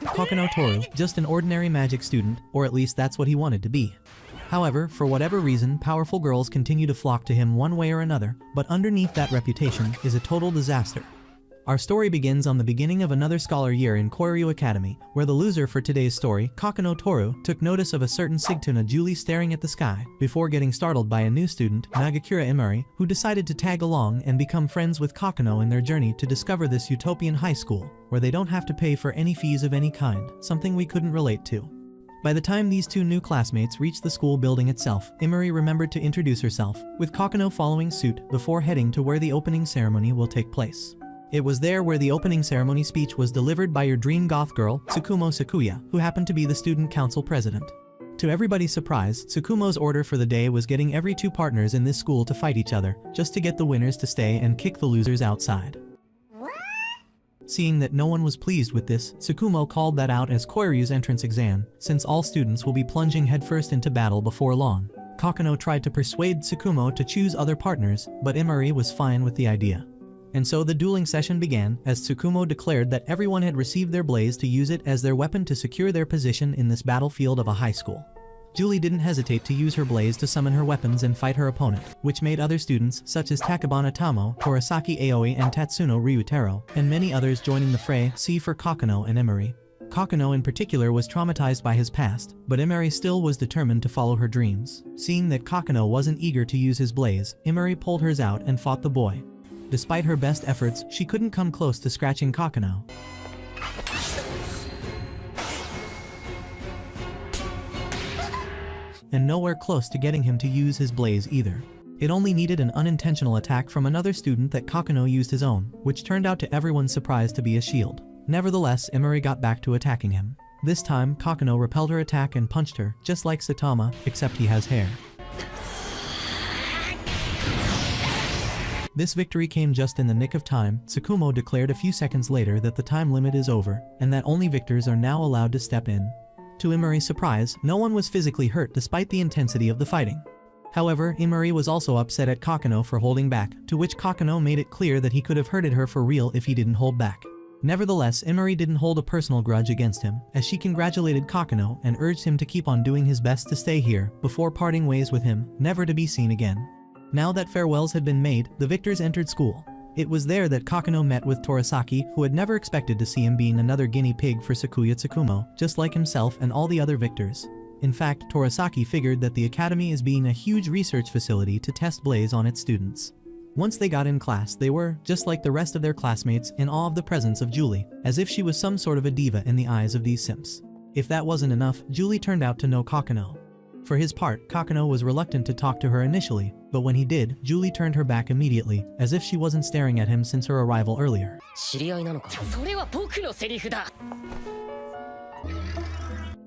Kokonoe Toru, just an ordinary magic student, or at least that's what he wanted to be. However, for whatever reason, powerful girls continue to flock to him one way or another, but underneath that reputation is a total disaster. Our story begins on the beginning of another scholar year in Koiryu Academy, where the loser for today's story, Kokonoe Toru, took notice of a certain Sigtuna Julie staring at the sky, before getting startled by a new student, Nagakura Imari, who decided to tag along and become friends with Kokonoe in their journey to discover this utopian high school, where they don't have to pay for any fees of any kind, something we couldn't relate to. By the time these two new classmates reached the school building itself, Imari remembered to introduce herself, with Kokonoe following suit before heading to where the opening ceremony will take place. It was there where the opening ceremony speech was delivered by your dream goth girl, Tsukumo Sakuya, who happened to be the student council president. To everybody's surprise, Tsukumo's order for the day was getting every two partners in this school to fight each other, just to get the winners to stay and kick the losers outside. Seeing that no one was pleased with this, Tsukumo called that out as Koiryu's entrance exam, since all students will be plunging headfirst into battle before long. Kokonoe tried to persuade Tsukumo to choose other partners, but Imari was fine with the idea. And so the dueling session began, as Tsukumo declared that everyone had received their blaze to use it as their weapon to secure their position in this battlefield of a high school. Julie didn't hesitate to use her blaze to summon her weapons and fight her opponent, which made other students such as Takabana Tamo, Torasaki Aoi and Tatsuno Ryutaro, and many others joining the fray, see for Kokonoe and Imari. Kokonoe in particular was traumatized by his past, but Imari still was determined to follow her dreams. Seeing that Kokonoe wasn't eager to use his blaze, Imari pulled hers out and fought the boy. Despite her best efforts, she couldn't come close to scratching Kokonoe. And nowhere close to getting him to use his blaze either. It only needed an unintentional attack from another student that Kokonoe used his own, which turned out to everyone's surprise to be a shield. Nevertheless, Imari got back to attacking him. This time, Kokonoe repelled her attack and punched her, just like Saitama, except he has hair. This victory came just in the nick of time. Tsukumo declared a few seconds later that the time limit is over, and that only victors are now allowed to step in. To Imari's surprise, no one was physically hurt despite the intensity of the fighting. However, Imari was also upset at Kokonoe for holding back, to which Kokonoe made it clear that he could have hurted her for real if he didn't hold back. Nevertheless, Imari didn't hold a personal grudge against him, as she congratulated Kokonoe and urged him to keep on doing his best to stay here, before parting ways with him, never to be seen again. Now that farewells had been made, the victors entered school. It was there that Kokonoe met with Torasaki, who had never expected to see him being another guinea pig for Sakuya Tsukumo, just like himself and all the other victors. In fact, Torasaki figured that the academy is being a huge research facility to test blaze on its students. Once they got in class, they were, just like the rest of their classmates, in awe of the presence of Julie, as if she was some sort of a diva in the eyes of these simps. If that wasn't enough, Julie turned out to know Kokonoe. For his part, Kokonoe was reluctant to talk to her initially, but when he did, Julie turned her back immediately, as if she wasn't staring at him since her arrival earlier.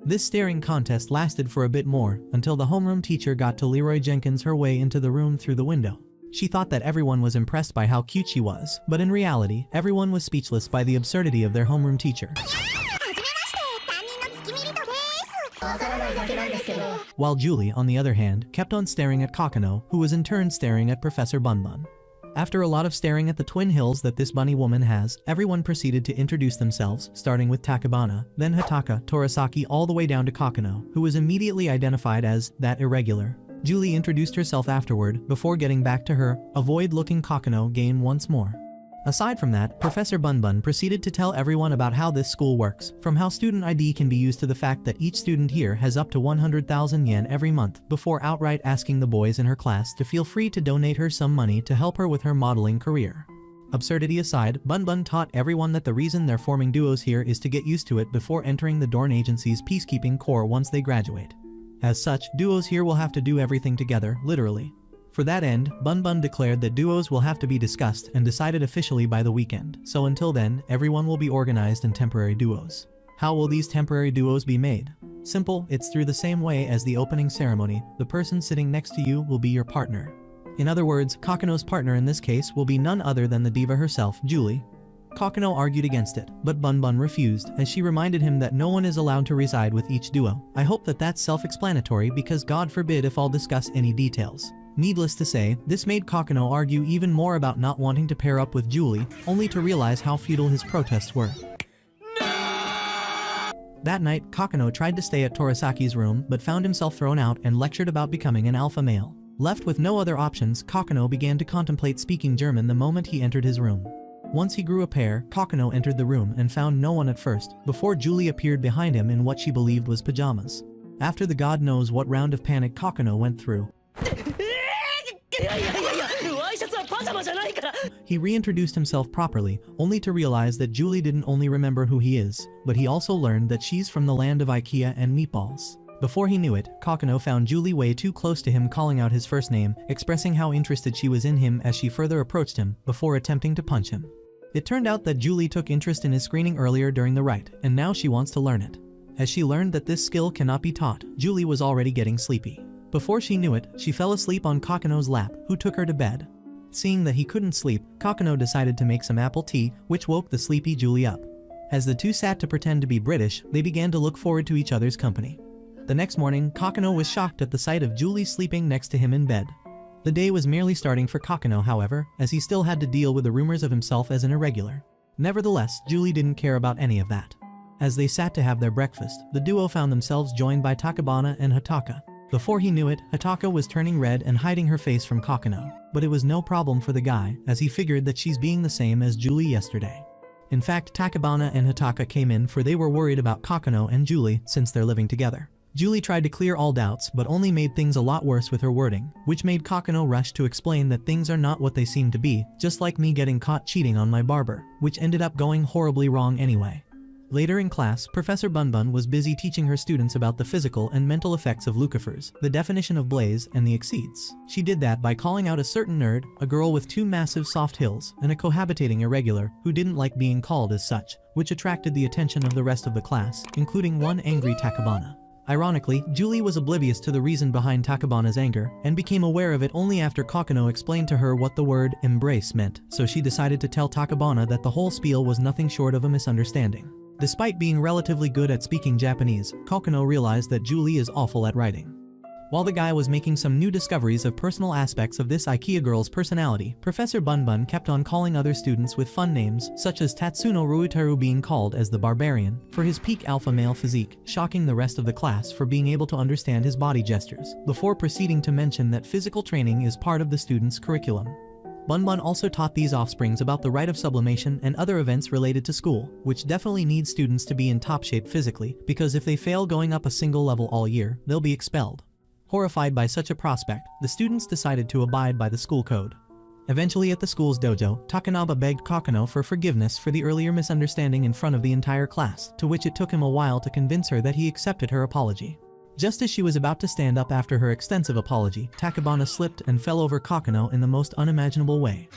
This staring contest lasted for a bit more, until the homeroom teacher got to Leroy Jenkins her way into the room through the window. She thought that everyone was impressed by how cute she was, but in reality, everyone was speechless by the absurdity of their homeroom teacher. While Julie, on the other hand, kept on staring at Kokonoe, who was in turn staring at Professor Bunbun. After a lot of staring at the twin hills that this bunny woman has, everyone proceeded to introduce themselves, starting with Takabana, then Hataka, Torasaki all the way down to Kokonoe, who was immediately identified as that irregular. Julie introduced herself afterward, before getting back to her avoid-looking Kokonoe game once more. Aside from that, Professor Bunbun proceeded to tell everyone about how this school works, from how student ID can be used to the fact that each student here has up to 100,000 yen every month, before outright asking the boys in her class to feel free to donate her some money to help her with her modeling career. Absurdity aside, Bunbun taught everyone that the reason they're forming duos here is to get used to it before entering the Dorn Agency's peacekeeping corps once they graduate. As such, duos here will have to do everything together, literally. For that end, Bunbun declared that duos will have to be discussed and decided officially by the weekend, so until then, everyone will be organized in temporary duos. How will these temporary duos be made? Simple, it's through the same way as the opening ceremony. The person sitting next to you will be your partner. In other words, Kokonoe's partner in this case will be none other than the diva herself, Julie. Kokonoe argued against it, but Bunbun refused, as she reminded him that no one is allowed to reside with each duo. I hope that that's self-explanatory, because God forbid if I'll discuss any details. Needless to say, this made Kokonoe argue even more about not wanting to pair up with Julie, only to realize how futile his protests were. That night, Kokonoe tried to stay at Torasaki's room but found himself thrown out and lectured about becoming an alpha male. Left with no other options, Kokonoe began to contemplate speaking German the moment he entered his room. Once he grew a pair, Kokonoe entered the room and found no one at first, before Julie appeared behind him in what she believed was pajamas. After the god knows what round of panic Kokonoe went through, he reintroduced himself properly, only to realize that Julie didn't only remember who he is, but he also learned that she's from the land of IKEA and meatballs. Before he knew it, Kokonoe found Julie way too close to him, calling out his first name, expressing how interested she was in him as she further approached him, before attempting to punch him. It turned out that Julie took interest in his screening earlier during the rite, and now she wants to learn it. As she learned that this skill cannot be taught, Julie was already getting sleepy. Before she knew it, she fell asleep on Kokonoe's lap, who took her to bed. Seeing that he couldn't sleep, Kokonoe decided to make some apple tea, which woke the sleepy Julie up. As the two sat to pretend to be British, they began to look forward to each other's company. The next morning, Kokonoe was shocked at the sight of Julie sleeping next to him in bed. The day was merely starting for Kokonoe, however, as he still had to deal with the rumors of himself as an irregular. Nevertheless, Julie didn't care about any of that. As they sat to have their breakfast, the duo found themselves joined by Takabana and Hataka. Before he knew it, Hataka was turning red and hiding her face from Kokonoe, but it was no problem for the guy, as he figured that she's being the same as Julie yesterday. In fact, Takabana and Hataka came in for they were worried about Kokonoe and Julie since they're living together. Julie tried to clear all doubts but only made things a lot worse with her wording, which made Kokonoe rush to explain that things are not what they seem to be, just like me getting caught cheating on my barber, which ended up going horribly wrong anyway. Later in class, Professor Bunbun was busy teaching her students about the physical and mental effects of lucifers, the definition of blaze, and the exceeds. She did that by calling out a certain nerd, a girl with two massive soft hills, and a cohabitating irregular, who didn't like being called as such, which attracted the attention of the rest of the class, including one angry Takabana. Ironically, Julie was oblivious to the reason behind Takabana's anger, and became aware of it only after Kokonoe explained to her what the word embrace meant, so she decided to tell Takabana that the whole spiel was nothing short of a misunderstanding. Despite being relatively good at speaking Japanese, Kokonoe realized that Julie is awful at writing. While the guy was making some new discoveries of personal aspects of this IKEA girl's personality, Professor Bunbun kept on calling other students with fun names, such as Tatsuno Ruitaru being called as the Barbarian, for his peak alpha male physique, shocking the rest of the class for being able to understand his body gestures, before proceeding to mention that physical training is part of the student's curriculum. Bunbun also taught these offsprings about the rite of sublimation and other events related to school, which definitely needs students to be in top shape physically, because if they fail going up a single level all year, they'll be expelled. Horrified by such a prospect, the students decided to abide by the school code. Eventually at the school's dojo, Takanaba begged Kokonoe for forgiveness for the earlier misunderstanding in front of the entire class, to which it took him a while to convince her that he accepted her apology. Just as she was about to stand up after her extensive apology, Takabana slipped and fell over Kokonoe in the most unimaginable way.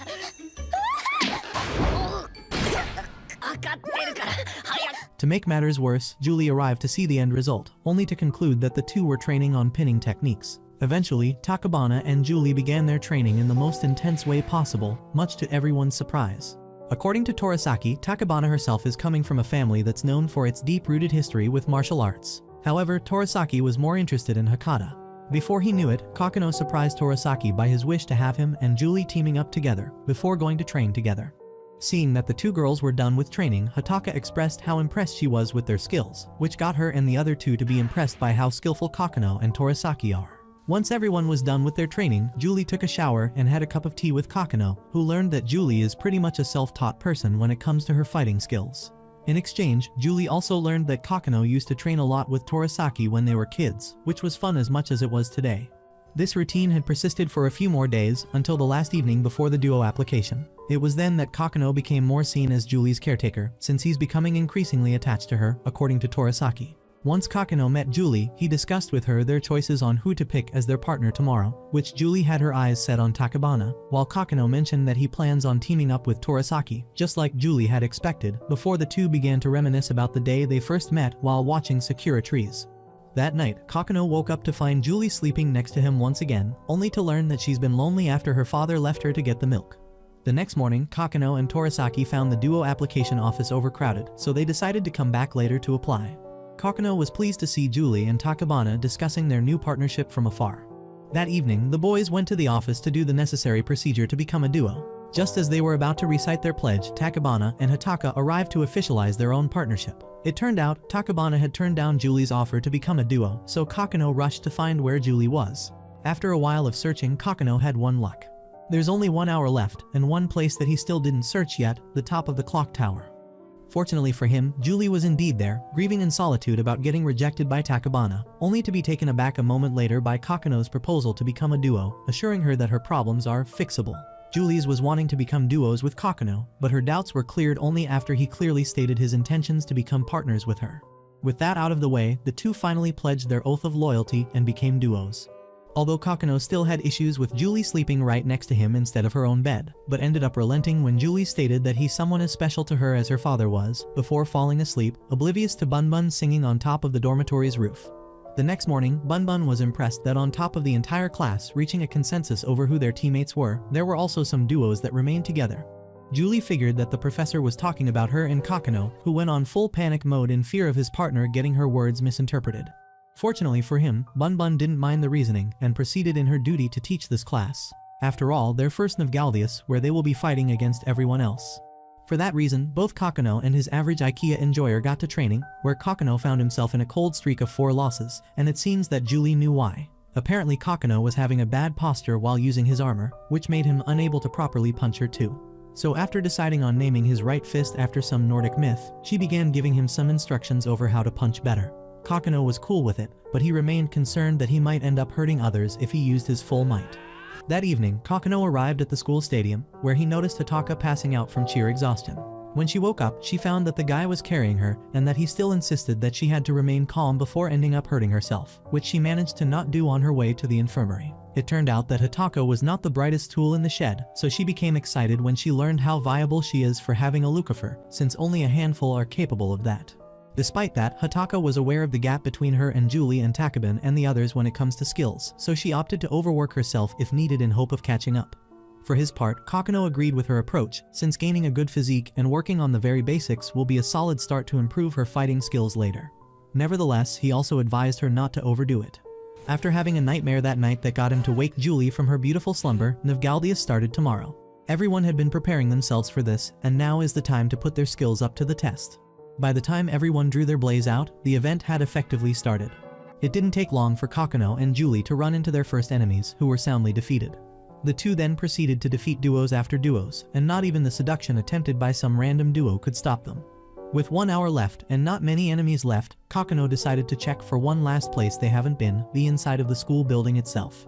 To make matters worse, Julie arrived to see the end result, only to conclude that the two were training on pinning techniques. Eventually, Takabana and Julie began their training in the most intense way possible, much to everyone's surprise. According to Torasaki, Takabana herself is coming from a family that's known for its deep-rooted history with martial arts. However, Torasaki was more interested in Hakata. Before he knew it, Kokonoe surprised Torasaki by his wish to have him and Julie teaming up together, before going to train together. Seeing that the two girls were done with training, Hataka expressed how impressed she was with their skills, which got her and the other two to be impressed by how skillful Kokonoe and Torasaki are. Once everyone was done with their training, Julie took a shower and had a cup of tea with Kokonoe, who learned that Julie is pretty much a self-taught person when it comes to her fighting skills. In exchange, Julie also learned that Kokonoe used to train a lot with Torasaki when they were kids, which was fun as much as it was today. This routine had persisted for a few more days, until the last evening before the duo application. It was then that Kokonoe became more seen as Julie's caretaker, since he's becoming increasingly attached to her, according to Torasaki. Once Kokonoe met Julie, he discussed with her their choices on who to pick as their partner tomorrow, which Julie had her eyes set on Takabana, while Kokonoe mentioned that he plans on teaming up with Torasaki, just like Julie had expected, before the two began to reminisce about the day they first met while watching Sakura trees. That night, Kokonoe woke up to find Julie sleeping next to him once again, only to learn that she's been lonely after her father left her to get the milk. The next morning, Kokonoe and Torasaki found the duo application office overcrowded, so they decided to come back later to apply. Kokonoe was pleased to see Julie and Takabana discussing their new partnership from afar. That evening, the boys went to the office to do the necessary procedure to become a duo. Just as they were about to recite their pledge, Takabana and Hataka arrived to officialize their own partnership. It turned out, Takabana had turned down Julie's offer to become a duo, so Kokonoe rushed to find where Julie was. After a while of searching, Kokonoe had one luck. There's only 1 hour left, and one place that he still didn't search yet, the top of the clock tower. Fortunately for him, Julie was indeed there, grieving in solitude about getting rejected by Takabana, only to be taken aback a moment later by Kokonoe's proposal to become a duo, assuring her that her problems are fixable. Julie's was wanting to become duos with Kokonoe, but her doubts were cleared only after he clearly stated his intentions to become partners with her. With that out of the way, the two finally pledged their oath of loyalty and became duos. Although Kokonoe still had issues with Julie sleeping right next to him instead of her own bed, but ended up relenting when Julie stated that he's someone as special to her as her father was, before falling asleep, oblivious to Bunbun singing on top of the dormitory's roof. The next morning, Bunbun was impressed that on top of the entire class reaching a consensus over who their teammates were, there were also some duos that remained together. Julie figured that the professor was talking about her and Kokonoe, who went on full panic mode in fear of his partner getting her words misinterpreted. Fortunately for him, Bunbun didn't mind the reasoning and proceeded in her duty to teach this class. After all, they're first Navgaldius, where they will be fighting against everyone else. For that reason, both Kokonoe and his average IKEA enjoyer got to training, where Kokonoe found himself in a cold streak of 4 losses, and it seems that Julie knew why. Apparently Kokonoe was having a bad posture while using his armor, which made him unable to properly punch her too. So after deciding on naming his right fist after some Nordic myth, she began giving him some instructions over how to punch better. Kokonoe was cool with it, but he remained concerned that he might end up hurting others if he used his full might. That evening, Kokonoe arrived at the school stadium, where he noticed Hataka passing out from sheer exhaustion. When she woke up, she found that the guy was carrying her, and that he still insisted that she had to remain calm before ending up hurting herself, which she managed to not do on her way to the infirmary. It turned out that Hataka was not the brightest tool in the shed, so she became excited when she learned how viable she is for having a Lucifer, since only a handful are capable of that. Despite that, Hataka was aware of the gap between her and Julie and Takabin and the others when it comes to skills, so she opted to overwork herself if needed in hope of catching up. For his part, Kokonoe agreed with her approach, since gaining a good physique and working on the very basics will be a solid start to improve her fighting skills later. Nevertheless, he also advised her not to overdo it. After having a nightmare that night that got him to wake Julie from her beautiful slumber, Navgaldius started tomorrow. Everyone had been preparing themselves for this, and now is the time to put their skills up to the test. By the time everyone drew their blaze out, the event had effectively started. It didn't take long for Kokonoe and Julie to run into their first enemies, who were soundly defeated. The two then proceeded to defeat duos after duos, and not even the seduction attempted by some random duo could stop them. With 1 hour left and not many enemies left, Kokonoe decided to check for one last place they haven't been, the inside of the school building itself.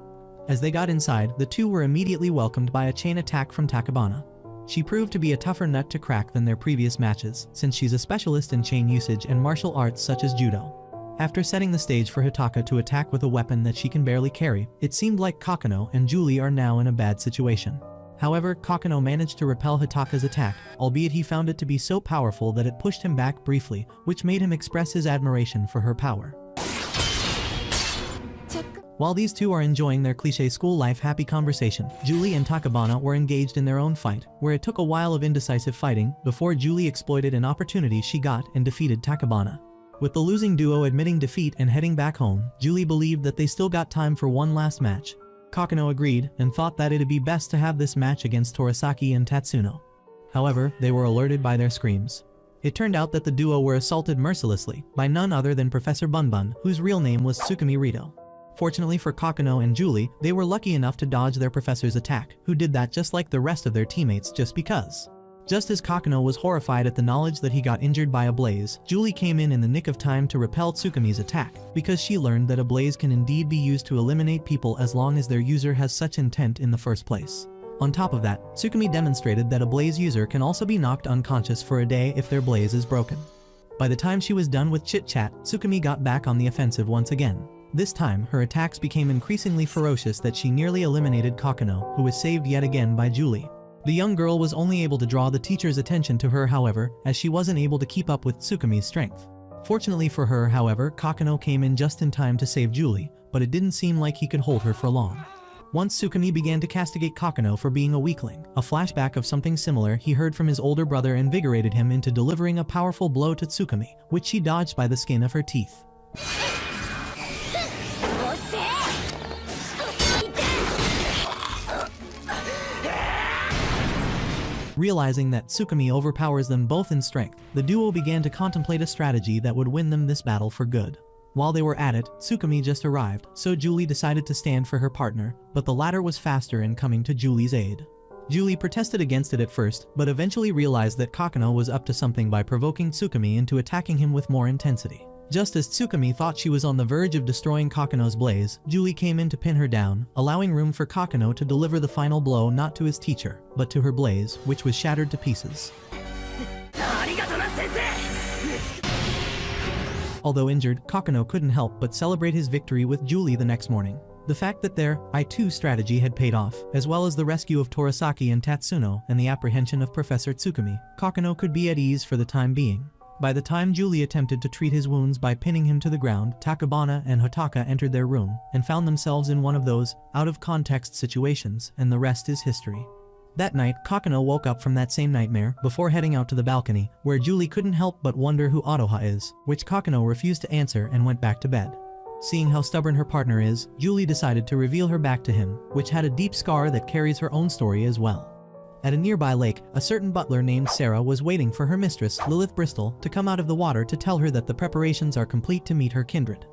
As they got inside, the two were immediately welcomed by a chain attack from Takabana. She proved to be a tougher nut to crack than their previous matches, since she's a specialist in chain usage and martial arts such as judo. After setting the stage for Hataka to attack with a weapon that she can barely carry, it seemed like Kokonoe and Julie are now in a bad situation. However, Kokonoe managed to repel Hataka's attack, albeit he found it to be so powerful that it pushed him back briefly, which made him express his admiration for her power. While these two are enjoying their cliché school life happy conversation, Julie and Takabana were engaged in their own fight, where it took a while of indecisive fighting before Julie exploited an opportunity she got and defeated Takabana. With the losing duo admitting defeat and heading back home, Julie believed that they still got time for one last match. Kokonoe agreed and thought that it'd be best to have this match against Torasaki and Tatsuno. However, they were alerted by their screams. It turned out that the duo were assaulted mercilessly by none other than Professor Bunbun, whose real name was Tsukumi Rito. Fortunately for Kokonoe and Julie, they were lucky enough to dodge their professor's attack, who did that just like the rest of their teammates just because. Just as Kokonoe was horrified at the knowledge that he got injured by a blaze, Julie came in the nick of time to repel Tsukumi's attack, because she learned that a blaze can indeed be used to eliminate people as long as their user has such intent in the first place. On top of that, Tsukumi demonstrated that a blaze user can also be knocked unconscious for a day if their blaze is broken. By the time she was done with chit-chat, Tsukumi got back on the offensive once again. This time, her attacks became increasingly ferocious that she nearly eliminated Kokonoe, who was saved yet again by Julie. The young girl was only able to draw the teacher's attention to her however, as she wasn't able to keep up with Tsukumi's strength. Fortunately for her however, Kokonoe came in just in time to save Julie, but it didn't seem like he could hold her for long. Once Tsukumi began to castigate Kokonoe for being a weakling, a flashback of something similar he heard from his older brother invigorated him into delivering a powerful blow to Tsukumi, which she dodged by the skin of her teeth. Realizing that Tsukumi overpowers them both in strength, the duo began to contemplate a strategy that would win them this battle for good. While they were at it, Tsukumi just arrived, so Julie decided to stand for her partner, but the latter was faster in coming to Julie's aid. Julie protested against it at first, but eventually realized that Kokono was up to something by provoking Tsukumi into attacking him with more intensity. Just as Tsukumi thought she was on the verge of destroying Kokono's blaze, Julie came in to pin her down, allowing room for Kokono to deliver the final blow not to his teacher, but to her blaze, which was shattered to pieces. Although injured, Kokono couldn't help but celebrate his victory with Julie the next morning. The fact that their I too strategy had paid off, as well as the rescue of Torasaki and Tatsuno and the apprehension of Professor Tsukumi, Kokono could be at ease for the time being. By the time Julie attempted to treat his wounds by pinning him to the ground, Takabana and Hotaka entered their room and found themselves in one of those out-of-context situations, and the rest is history. That night, Kokono woke up from that same nightmare before heading out to the balcony, where Julie couldn't help but wonder who Otoha is, which Kokono refused to answer and went back to bed. Seeing how stubborn her partner is, Julie decided to reveal her back to him, which had a deep scar that carries her own story as well. At a nearby lake, a certain butler named Sarah was waiting for her mistress, Lilith Bristol, to come out of the water to tell her that the preparations are complete to meet her kindred.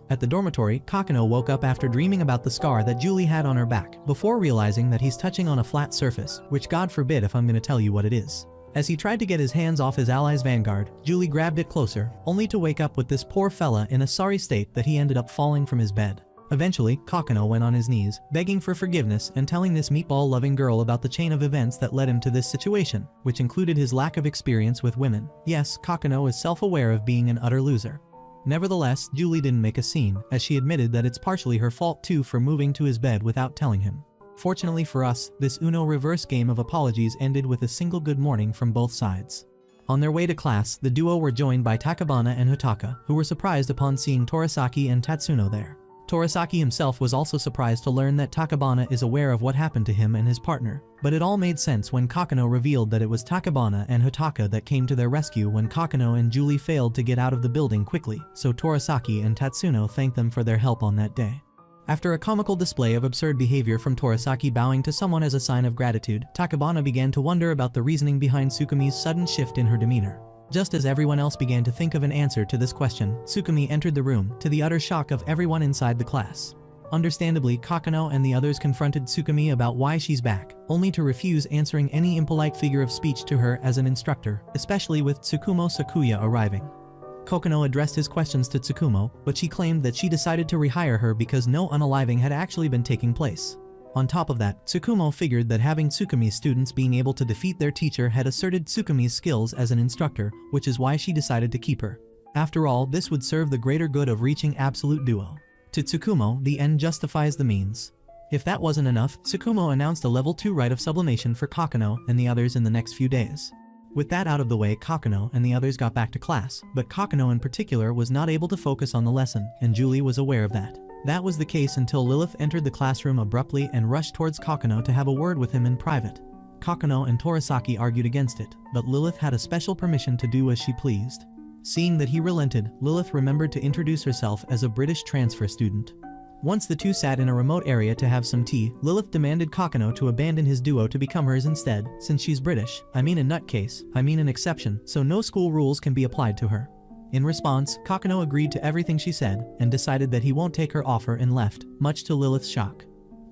At the dormitory, Kokono woke up after dreaming about the scar that Julie had on her back, before realizing that he's touching on a flat surface, which God forbid if I'm gonna tell you what it is. As he tried to get his hands off his ally's vanguard, Julie grabbed it closer, only to wake up with this poor fella in a sorry state that he ended up falling from his bed. Eventually, Kokono went on his knees, begging for forgiveness and telling this meatball-loving girl about the chain of events that led him to this situation, which included his lack of experience with women. Yes, Kokono is self-aware of being an utter loser. Nevertheless, Julie didn't make a scene, as she admitted that it's partially her fault too for moving to his bed without telling him. Fortunately for us, this Uno reverse game of apologies ended with a single good morning from both sides. On their way to class, the duo were joined by Takabana and Hotaka, who were surprised upon seeing Torasaki and Tatsuno there. Torasaki himself was also surprised to learn that Takabana is aware of what happened to him and his partner, but it all made sense when Kokono revealed that it was Takabana and Hotaka that came to their rescue when Kokono and Julie failed to get out of the building quickly, so Torasaki and Tatsuno thanked them for their help on that day. After a comical display of absurd behavior from Torasaki bowing to someone as a sign of gratitude, Takabana began to wonder about the reasoning behind Tsukumi's sudden shift in her demeanor. Just as everyone else began to think of an answer to this question, Tsukumi entered the room, to the utter shock of everyone inside the class. Understandably, Kokono and the others confronted Tsukumi about why she's back, only to refuse answering any impolite figure of speech to her as an instructor, especially with Tsukumo Sakuya arriving. Kokono addressed his questions to Tsukumo, but she claimed that she decided to rehire her because no unaliving had actually been taking place. On top of that, Tsukumo figured that having Tsukumi's students being able to defeat their teacher had asserted Tsukumi's skills as an instructor, which is why she decided to keep her. After all, this would serve the greater good of reaching absolute duo. To Tsukumo, the end justifies the means. If that wasn't enough, Tsukumo announced a level 2 rite of sublimation for Kokono and the others in the next few days. With that out of the way, Kokono and the others got back to class, but Kokono in particular was not able to focus on the lesson, and Julie was aware of that. That was the case until Lilith entered the classroom abruptly and rushed towards Kokono to have a word with him in private. Kokono and Torasaki argued against it, but Lilith had a special permission to do as she pleased. Seeing that he relented, Lilith remembered to introduce herself as a British transfer student. Once the two sat in a remote area to have some tea, Lilith demanded Kokono to abandon his duo to become hers instead, since she's British, I mean a nutcase, I mean an exception, so no school rules can be applied to her. In response, Kokono agreed to everything she said, and decided that he won't take her offer and left, much to Lilith's shock.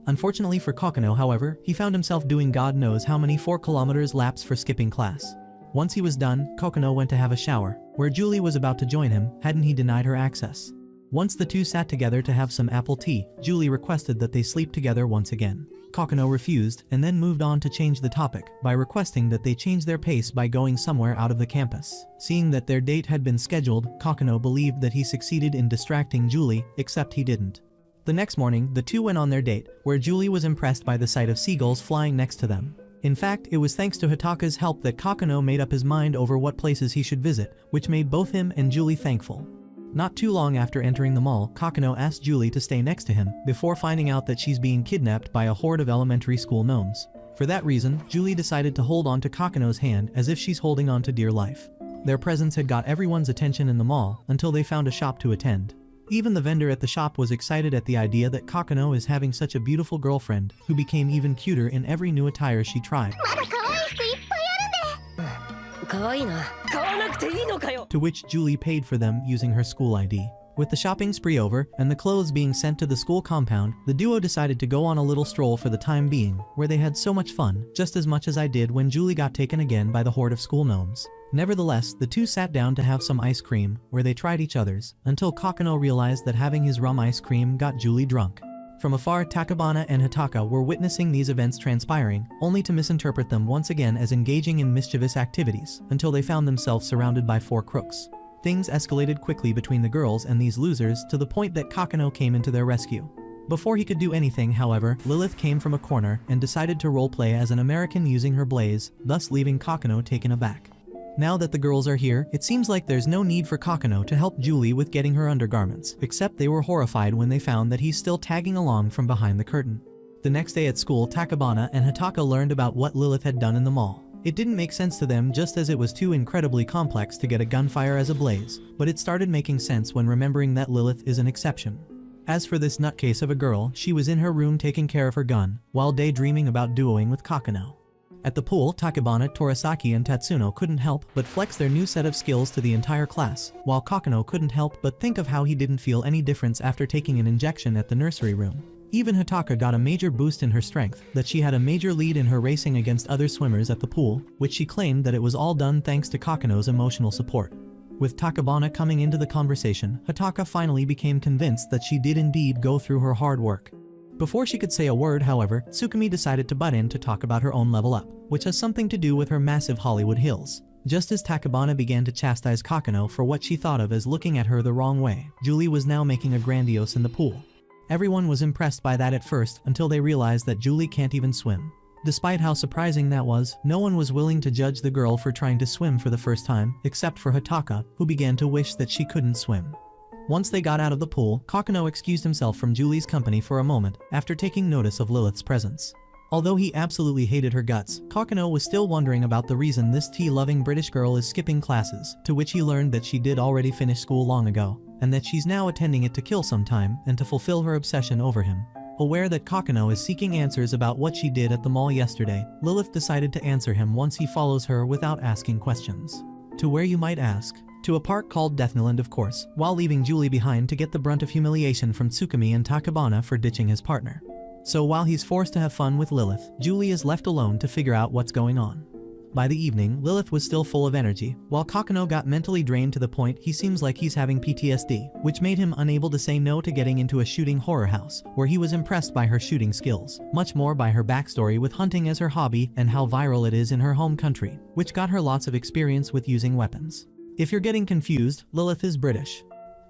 Unfortunately for Kokono, however, he found himself doing God knows how many 4 kilometers laps for skipping class. Once he was done, Kokono went to have a shower, where Julie was about to join him, hadn't he denied her access. Once the two sat together to have some apple tea, Julie requested that they sleep together once again. Kokono refused, and then moved on to change the topic, by requesting that they change their pace by going somewhere out of the campus. Seeing that their date had been scheduled, Kokono believed that he succeeded in distracting Julie, except he didn't. The next morning, the two went on their date, where Julie was impressed by the sight of seagulls flying next to them. In fact, it was thanks to Hotaka's help that Kokono made up his mind over what places he should visit, which made both him and Julie thankful. Not too long after entering the mall, Kokono asked Julie to stay next to him, before finding out that she's being kidnapped by a horde of elementary school gnomes. For that reason, Julie decided to hold on to Kokono's hand as if she's holding on to dear life. Their presence had got everyone's attention in the mall, until they found a shop to attend. Even the vendor at the shop was excited at the idea that Kokono is having such a beautiful girlfriend, who became even cuter in every new attire she tried. 可愛いな。買わなくていいのかよ。 To which Julie paid for them using her school ID. With the shopping spree over and the clothes being sent to the school compound, the duo decided to go on a little stroll for the time being, where they had so much fun, just as much as I did when Julie got taken again by the horde of school gnomes. Nevertheless, the two sat down to have some ice cream, where they tried each other's, until Kokonoe realized that having his rum ice cream got Julie drunk. From afar, Takabana and Hataka were witnessing these events transpiring, only to misinterpret them once again as engaging in mischievous activities, until they found themselves surrounded by 4 crooks. Things escalated quickly between the girls and these losers to the point that Kokonoe came into their rescue. Before he could do anything, however, Lilith came from a corner and decided to roleplay as an American using her blaze, thus leaving Kokonoe taken aback. Now that the girls are here, it seems like there's no need for Kokonoe to help Julie with getting her undergarments, except they were horrified when they found that he's still tagging along from behind the curtain. The next day at school, Takabana and Hataka learned about what Lilith had done in the mall. It didn't make sense to them just as it was too incredibly complex to get a gunfire as a blaze, but it started making sense when remembering that Lilith is an exception. As for this nutcase of a girl, she was in her room taking care of her gun, while daydreaming about duoing with Kokonoe. At the pool, Takabana, Torasaki and Tatsuno couldn't help but flex their new set of skills to the entire class, while Kokonoe couldn't help but think of how he didn't feel any difference after taking an injection at the nursery room. Even Hataka got a major boost in her strength, that she had a major lead in her racing against other swimmers at the pool, which she claimed that it was all done thanks to Kokonoe's emotional support. With Takabana coming into the conversation, Hataka finally became convinced that she did indeed go through her hard work. Before she could say a word, however, Tsukumi decided to butt in to talk about her own level up, which has something to do with her massive Hollywood hills. Just as Takabana began to chastise Kokonoe for what she thought of as looking at her the wrong way, Julie was now making a grandiose in the pool. Everyone was impressed by that at first until they realized that Julie can't even swim. Despite how surprising that was, no one was willing to judge the girl for trying to swim for the first time, except for Hataka, who began to wish that she couldn't swim. Once they got out of the pool, Kokonoe excused himself from Julie's company for a moment, after taking notice of Lilith's presence. Although he absolutely hated her guts, Kokonoe was still wondering about the reason this tea-loving British girl is skipping classes, to which he learned that she did already finish school long ago, and that she's now attending it to kill some time and to fulfill her obsession over him. Aware that Kokonoe is seeking answers about what she did at the mall yesterday, Lilith decided to answer him once he follows her without asking questions. To where, you might ask? To a park called Deathland, of course, while leaving Julie behind to get the brunt of humiliation from Tsukumi and Takabana for ditching his partner. So while he's forced to have fun with Lilith, Julie is left alone to figure out what's going on. By the evening, Lilith was still full of energy, while Kokonoe got mentally drained to the point he seems like he's having PTSD, which made him unable to say no to getting into a shooting horror house, where he was impressed by her shooting skills, much more by her backstory with hunting as her hobby and how viral it is in her home country, which got her lots of experience with using weapons. If you're getting confused, Lilith is British.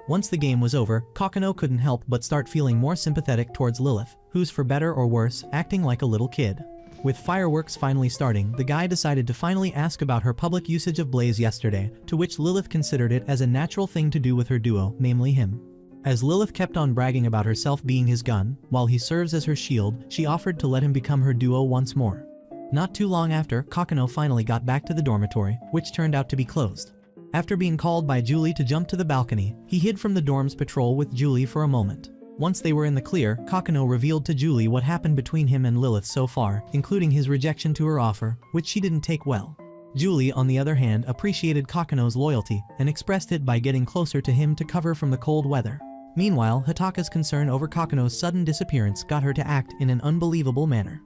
Once the game was over, Kokonoe couldn't help but start feeling more sympathetic towards Lilith, who's for better or worse, acting like a little kid. With fireworks finally starting, the guy decided to finally ask about her public usage of blaze yesterday, to which Lilith considered it as a natural thing to do with her duo, namely him. As Lilith kept on bragging about herself being his gun, while he serves as her shield, she offered to let him become her duo once more. Not too long after, Kokonoe finally got back to the dormitory, which turned out to be closed. After being called by Julie to jump to the balcony, he hid from the dorm's patrol with Julie for a moment. Once they were in the clear, Kokonoe revealed to Julie what happened between him and Lilith so far, including his rejection to her offer, which she didn't take well. Julie, on the other hand, appreciated Kokonoe's loyalty and expressed it by getting closer to him to cover from the cold weather. Meanwhile, Hataka's concern over Kokonoe's sudden disappearance got her to act in an unbelievable manner.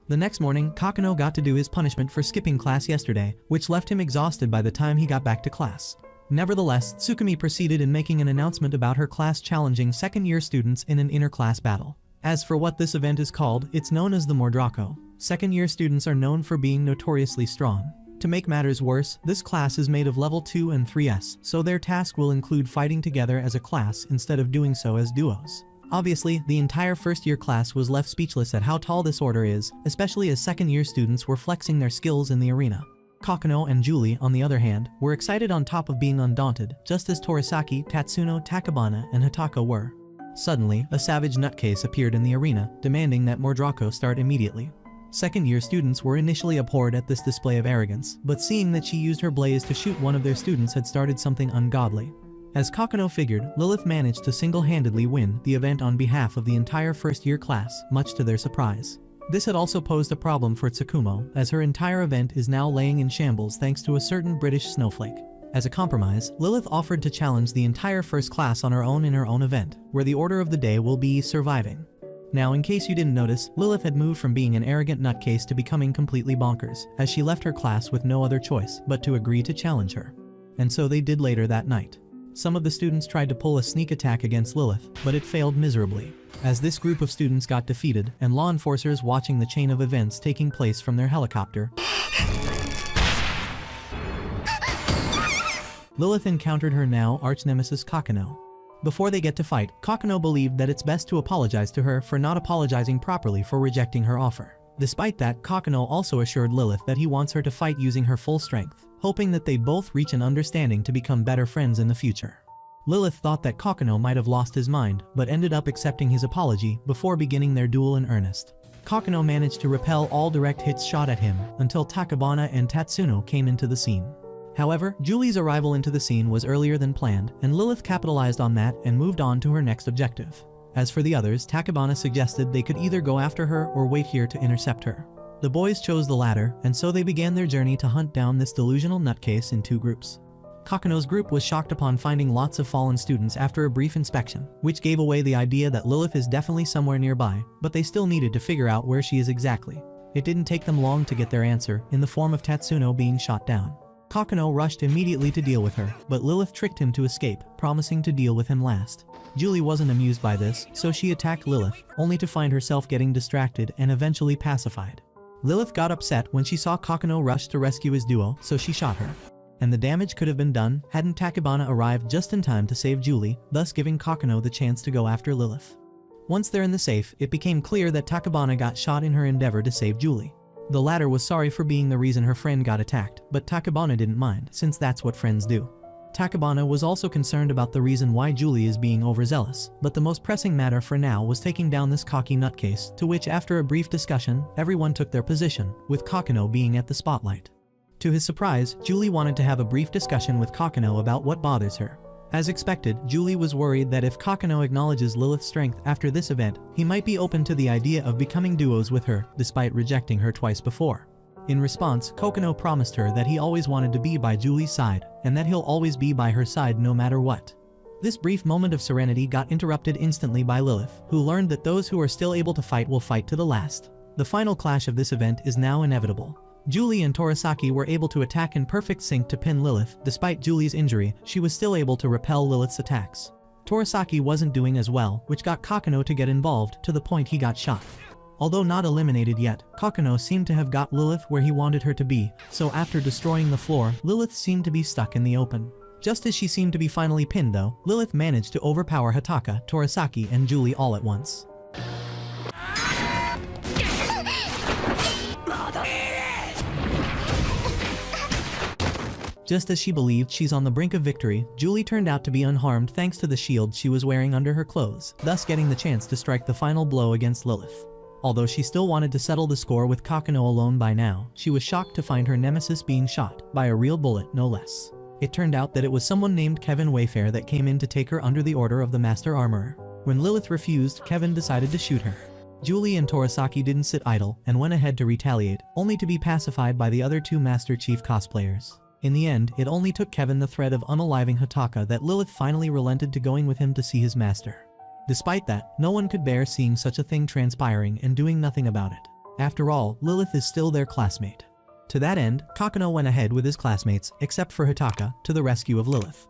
The next morning, Kokonoe got to do his punishment for skipping class yesterday, which left him exhausted by the time he got back to class. Nevertheless, Tsukumi proceeded in making an announcement about her class challenging second-year students in an inter-class battle. As for what this event is called, it's known as the Mordraco. Second-year students are known for being notoriously strong. To make matters worse, this class is made of level 2 and 3s, so their task will include fighting together as a class instead of doing so as duos. Obviously, the entire first-year class was left speechless at how tall this order is, especially as second-year students were flexing their skills in the arena. Kokonoe and Julie, on the other hand, were excited on top of being undaunted, just as Torasaki, Tatsuno, Takabana, and Hataka were. Suddenly, a savage nutcase appeared in the arena, demanding that Mordraco start immediately. Second-year students were initially abhorred at this display of arrogance, but seeing that she used her blaze to shoot one of their students had started something ungodly. As Kokonoe figured, Lilith managed to single-handedly win the event on behalf of the entire first-year class, much to their surprise. This had also posed a problem for Tsukumo, as her entire event is now laying in shambles thanks to a certain British snowflake. As a compromise, Lilith offered to challenge the entire first class on her own in her own event, where the order of the day will be surviving. Now, in case you didn't notice, Lilith had moved from being an arrogant nutcase to becoming completely bonkers, as she left her class with no other choice but to agree to challenge her. And so they did later that night. Some of the students tried to pull a sneak attack against Lilith, but it failed miserably, as this group of students got defeated and law enforcers watching the chain of events taking place from their helicopter. Lilith encountered her now arch-nemesis Kokonoe. Before they get to fight, Kokonoe believed that it's best to apologize to her for not apologizing properly for rejecting her offer. Despite that, Kokonoe also assured Lilith that he wants her to fight using her full strength, hoping that they both reach an understanding to become better friends in the future. Lilith thought that Kokonoe might have lost his mind, but ended up accepting his apology before beginning their duel in earnest. Kokonoe managed to repel all direct hits shot at him until Takabana and Tatsuno came into the scene. However, Julie's arrival into the scene was earlier than planned, and Lilith capitalized on that and moved on to her next objective. As for the others, Takabana suggested they could either go after her or wait here to intercept her. The boys chose the latter, and so they began their journey to hunt down this delusional nutcase in two groups. Kokonoe's group was shocked upon finding lots of fallen students after a brief inspection, which gave away the idea that Lilith is definitely somewhere nearby, but they still needed to figure out where she is exactly. It didn't take them long to get their answer, in the form of Tatsuno being shot down. Kokonoe rushed immediately to deal with her, but Lilith tricked him to escape, promising to deal with him last. Julie wasn't amused by this, so she attacked Lilith, only to find herself getting distracted and eventually pacified. Lilith got upset when she saw Kokonoe rush to rescue his duo, so she shot her. And the damage could have been done hadn't Takabana arrived just in time to save Julie, thus giving Kokonoe the chance to go after Lilith. Once they're in the safe, it became clear that Takabana got shot in her endeavor to save Julie. The latter was sorry for being the reason her friend got attacked, but Takabana didn't mind, since that's what friends do. Takabana was also concerned about the reason why Julie is being overzealous, but the most pressing matter for now was taking down this cocky nutcase, to which after a brief discussion, everyone took their position, with Kokonoe being at the spotlight. To his surprise, Julie wanted to have a brief discussion with Kokonoe about what bothers her. As expected, Julie was worried that if Kokonoe acknowledges Lilith's strength after this event, he might be open to the idea of becoming duos with her, despite rejecting her twice before. In response, Kokonoe promised her that he always wanted to be by Julie's side, and that he'll always be by her side no matter what. This brief moment of serenity got interrupted instantly by Lilith, who learned that those who are still able to fight will fight to the last. The final clash of this event is now inevitable. Julie and Torasaki were able to attack in perfect sync to pin Lilith. Despite Julie's injury, she was still able to repel Lilith's attacks. Torasaki wasn't doing as well, which got Kokonoe to get involved to the point he got shot. Although not eliminated yet, Kokonoe seemed to have got Lilith where he wanted her to be, so after destroying the floor, Lilith seemed to be stuck in the open. Just as she seemed to be finally pinned though, Lilith managed to overpower Hataka, Torasaki, and Julie all at once. Just as she believed she's on the brink of victory, Julie turned out to be unharmed thanks to the shield she was wearing under her clothes, thus getting the chance to strike the final blow against Lilith. Although she still wanted to settle the score with Kokonoe alone by now, she was shocked to find her nemesis being shot, by a real bullet no less. It turned out that it was someone named Kevin Wayfair that came in to take her under the order of the Master Armorer. When Lilith refused, Kevin decided to shoot her. Julie and Torasaki didn't sit idle, and went ahead to retaliate, only to be pacified by the other two Master Chief cosplayers. In the end, it only took Kevin the threat of unaliving Hataka that Lilith finally relented to going with him to see his master. Despite that, no one could bear seeing such a thing transpiring and doing nothing about it. After all, Lilith is still their classmate. To that end, Kokonoe went ahead with his classmates, except for Hataka, to the rescue of Lilith.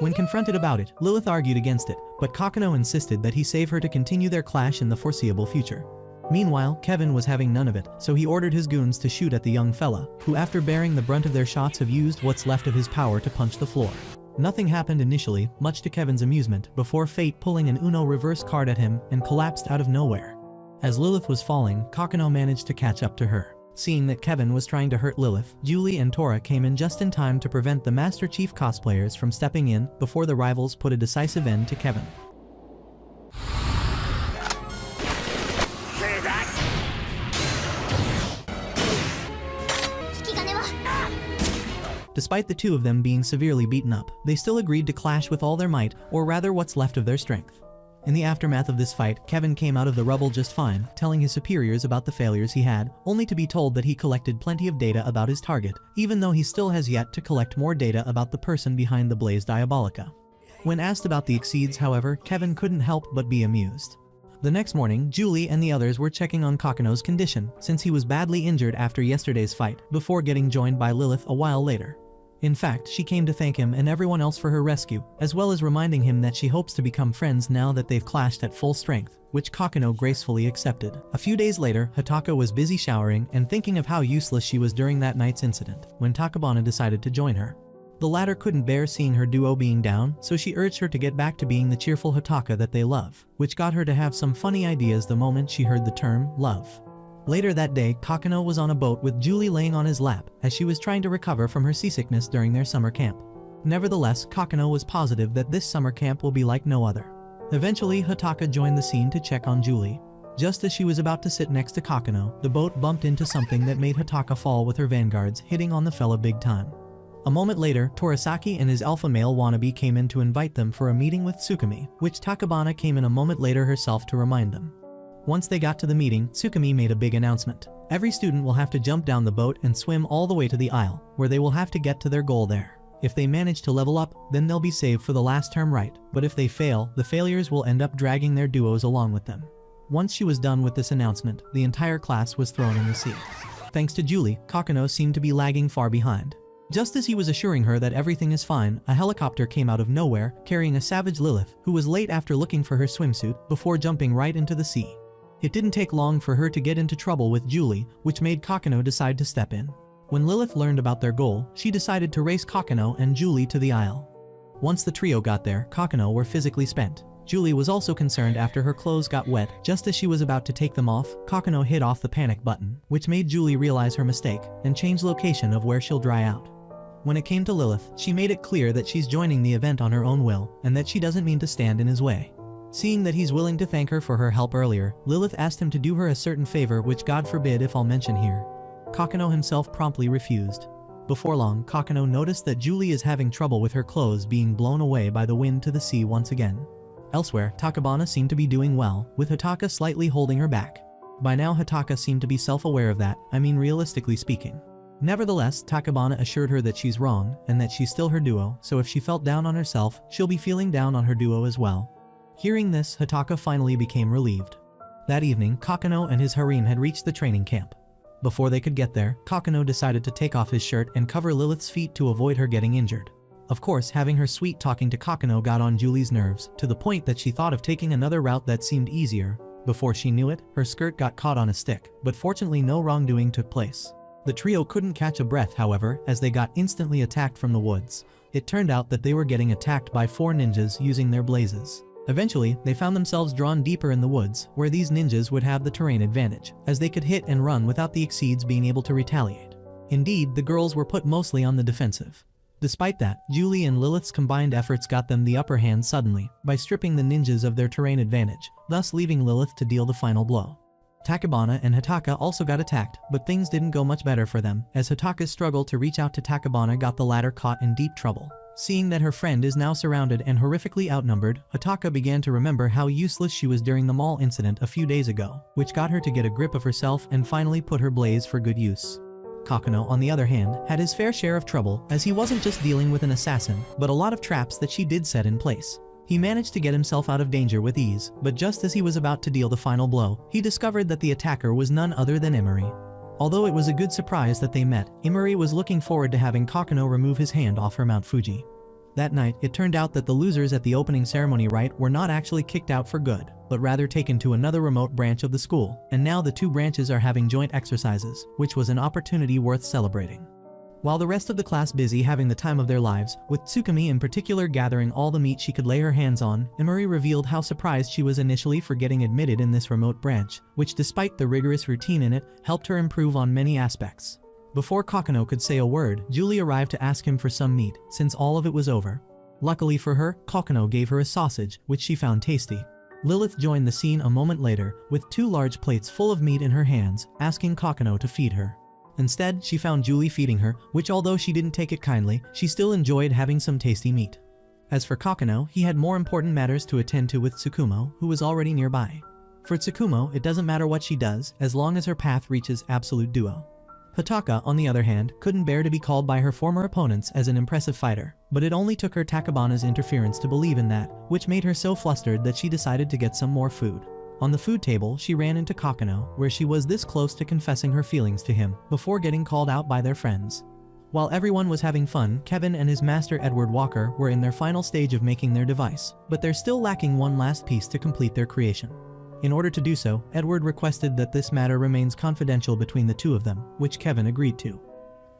When confronted about it, Lilith argued against it, but Kokonoe insisted that he save her to continue their clash in the foreseeable future. Meanwhile, Kevin was having none of it, so he ordered his goons to shoot at the young fella, who after bearing the brunt of their shots have used what's left of his power to punch the floor. Nothing happened initially, much to Kevin's amusement, before fate pulling an Uno reverse card at him and collapsed out of nowhere. As Lilith was falling, Kokonoe managed to catch up to her. Seeing that Kevin was trying to hurt Lilith, Julie and Tora came in just in time to prevent the Master Chief cosplayers from stepping in before the rivals put a decisive end to Kevin. Despite the two of them being severely beaten up, they still agreed to clash with all their might, or rather what's left of their strength. In the aftermath of this fight, Kevin came out of the rubble just fine, telling his superiors about the failures he had, only to be told that he collected plenty of data about his target, even though he still has yet to collect more data about the person behind the Blaze Diabolica. When asked about the exceeds, however, Kevin couldn't help but be amused. The next morning, Julie and the others were checking on Kokonoe's condition, since he was badly injured after yesterday's fight, before getting joined by Lilith a while later. In fact, she came to thank him and everyone else for her rescue, as well as reminding him that she hopes to become friends now that they've clashed at full strength, which Kokonoe gracefully accepted. A few days later, Hataka was busy showering and thinking of how useless she was during that night's incident, when Takabana decided to join her. The latter couldn't bear seeing her duo being down, so she urged her to get back to being the cheerful Hataka that they love, which got her to have some funny ideas the moment she heard the term love. Later that day, Kokonoe was on a boat with Julie laying on his lap, as she was trying to recover from her seasickness during their summer camp. Nevertheless, Kokonoe was positive that this summer camp will be like no other. Eventually, Hataka joined the scene to check on Julie. Just as she was about to sit next to Kokonoe, the boat bumped into something that made Hataka fall with her vanguards, hitting on the fella big time. A moment later, Torasaki and his alpha male wannabe came in to invite them for a meeting with Tsukumi, which Takabana came in a moment later herself to remind them. Once they got to the meeting, Tsukumi made a big announcement. Every student will have to jump down the boat and swim all the way to the isle, where they will have to get to their goal there. If they manage to level up, then they'll be saved for the last term right, but if they fail, the failures will end up dragging their duos along with them. Once she was done with this announcement, the entire class was thrown in the sea. Thanks to Julie, Kokonoe seemed to be lagging far behind. Just as he was assuring her that everything is fine, a helicopter came out of nowhere, carrying a savage Lilith, who was late after looking for her swimsuit, before jumping right into the sea. It didn't take long for her to get into trouble with Julie, which made Kokonoe decide to step in. When Lilith learned about their goal, she decided to race Kokonoe and Julie to the isle. Once the trio got there, Kokonoe were physically spent. Julie was also concerned after her clothes got wet. Just as she was about to take them off, Kokonoe hit off the panic button, which made Julie realize her mistake, and change location of where she'll dry out. When it came to Lilith, she made it clear that she's joining the event on her own will, and that she doesn't mean to stand in his way. Seeing that he's willing to thank her for her help earlier, Lilith asked him to do her a certain favor which God forbid if I'll mention here. Kokonoe himself promptly refused. Before long, Kokonoe noticed that Julie is having trouble with her clothes being blown away by the wind to the sea once again. Elsewhere, Takabana seemed to be doing well, with Hataka slightly holding her back. By now Hataka seemed to be self-aware of that, realistically speaking. Nevertheless, Takabana assured her that she's wrong, and that she's still her duo, so if she felt down on herself, she'll be feeling down on her duo as well. Hearing this, Hataka finally became relieved. That evening, Kokonoe and his harem had reached the training camp. Before they could get there, Kokonoe decided to take off his shirt and cover Lilith's feet to avoid her getting injured. Of course, having her sweet talking to Kokonoe got on Julie's nerves, to the point that she thought of taking another route that seemed easier. Before she knew it, her skirt got caught on a stick, but fortunately no wrongdoing took place. The trio couldn't catch a breath, however, as they got instantly attacked from the woods. It turned out that they were getting attacked by 4 ninjas using their blazes. Eventually, they found themselves drawn deeper in the woods, where these ninjas would have the terrain advantage, as they could hit and run without the exceeds being able to retaliate. Indeed, the girls were put mostly on the defensive. Despite that, Julie and Lilith's combined efforts got them the upper hand suddenly, by stripping the ninjas of their terrain advantage, thus leaving Lilith to deal the final blow. Takabana and Hataka also got attacked, but things didn't go much better for them, as Hataka's struggle to reach out to Takabana got the latter caught in deep trouble. Seeing that her friend is now surrounded and horrifically outnumbered, Hataka began to remember how useless she was during the mall incident a few days ago, which got her to get a grip of herself and finally put her blaze for good use. Kokonoe, on the other hand, had his fair share of trouble, as he wasn't just dealing with an assassin, but a lot of traps that she did set in place. He managed to get himself out of danger with ease, but just as he was about to deal the final blow, he discovered that the attacker was none other than Emery. Although it was a good surprise that they met, Emery was looking forward to having Kokonoe remove his hand off her Mount Fuji. That night, it turned out that the losers at the opening ceremony rite were not actually kicked out for good, but rather taken to another remote branch of the school, and now the 2 branches are having joint exercises, which was an opportunity worth celebrating. While the rest of the class busy having the time of their lives, with Tsukumi in particular gathering all the meat she could lay her hands on, Emery revealed how surprised she was initially for getting admitted in this remote branch, which despite the rigorous routine in it, helped her improve on many aspects. Before Kokonoe could say a word, Julie arrived to ask him for some meat, since all of it was over. Luckily for her, Kokonoe gave her a sausage, which she found tasty. Lilith joined the scene a moment later, with 2 large plates full of meat in her hands, asking Kokonoe to feed her. Instead, she found Julie feeding her, which although she didn't take it kindly, she still enjoyed having some tasty meat. As for Kokonoe, he had more important matters to attend to with Tsukumo, who was already nearby. For Tsukumo, it doesn't matter what she does, as long as her path reaches absolute duo. Hataka, on the other hand, couldn't bear to be called by her former opponents as an impressive fighter, but it only took her Takabana's interference to believe in that, which made her so flustered that she decided to get some more food. On the food table, she ran into Kokonoe, where she was this close to confessing her feelings to him, before getting called out by their friends. While everyone was having fun, Kevin and his master Edward Walker were in their final stage of making their device, but they're still lacking one last piece to complete their creation. In order to do so, Edward requested that this matter remains confidential between the two of them, which Kevin agreed to.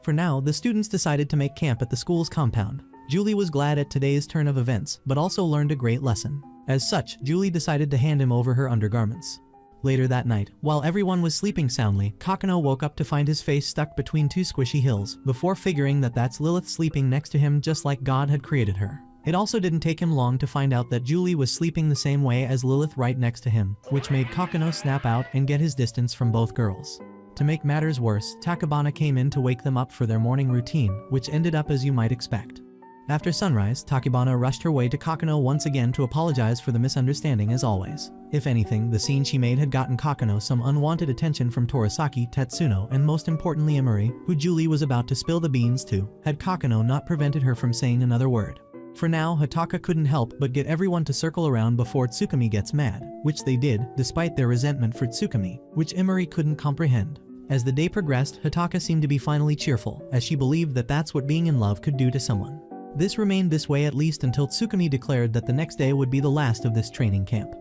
For now, the students decided to make camp at the school's compound. Julie was glad at today's turn of events, but also learned a great lesson. As such, Julie decided to hand him over her undergarments. Later that night, while everyone was sleeping soundly, Kokonoe woke up to find his face stuck between two squishy hills, before figuring that that's Lilith sleeping next to him just like God had created her. It also didn't take him long to find out that Julie was sleeping the same way as Lilith right next to him, which made Kokonoe snap out and get his distance from both girls. To make matters worse, Takabana came in to wake them up for their morning routine, which ended up as you might expect. After sunrise, Takabana rushed her way to Kokonoe once again to apologize for the misunderstanding as always. If anything, the scene she made had gotten Kokonoe some unwanted attention from Torasaki, Tetsuno, and most importantly Emori, who Julie was about to spill the beans to, had Kokonoe not prevented her from saying another word. For now, Hataka couldn't help but get everyone to circle around before Tsukumi gets mad, which they did, despite their resentment for Tsukumi, which Emori couldn't comprehend. As the day progressed, Hataka seemed to be finally cheerful, as she believed that that's what being in love could do to someone. This remained this way at least until Tsukumi declared that the next day would be the last of this training camp.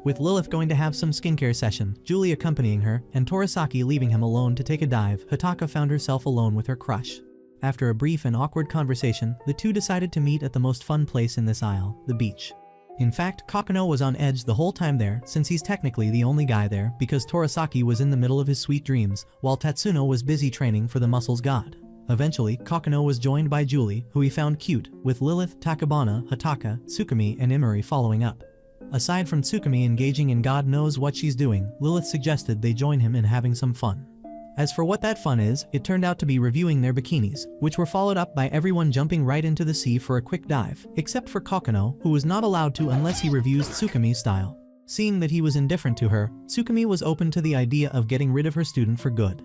With Lilith going to have some skincare session, Julie accompanying her, and Torasaki leaving him alone to take a dive, Hataka found herself alone with her crush. After a brief and awkward conversation, the two decided to meet at the most fun place in this isle, the beach. In fact, Kokonoe was on edge the whole time there, since he's technically the only guy there, because Torasaki was in the middle of his sweet dreams, while Tetsuno was busy training for the muscles god. Eventually, Kokonoe was joined by Julie, who he found cute, with Lilith, Takabana, Hataka, Tsukumi, and Emori following up. Aside from Tsukumi engaging in God knows what she's doing, Lilith suggested they join him in having some fun. As for what that fun is, it turned out to be reviewing their bikinis, which were followed up by everyone jumping right into the sea for a quick dive, except for Kokonoe, who was not allowed to unless he reviews Tsukumi's style. Seeing that he was indifferent to her, Tsukumi was open to the idea of getting rid of her student for good.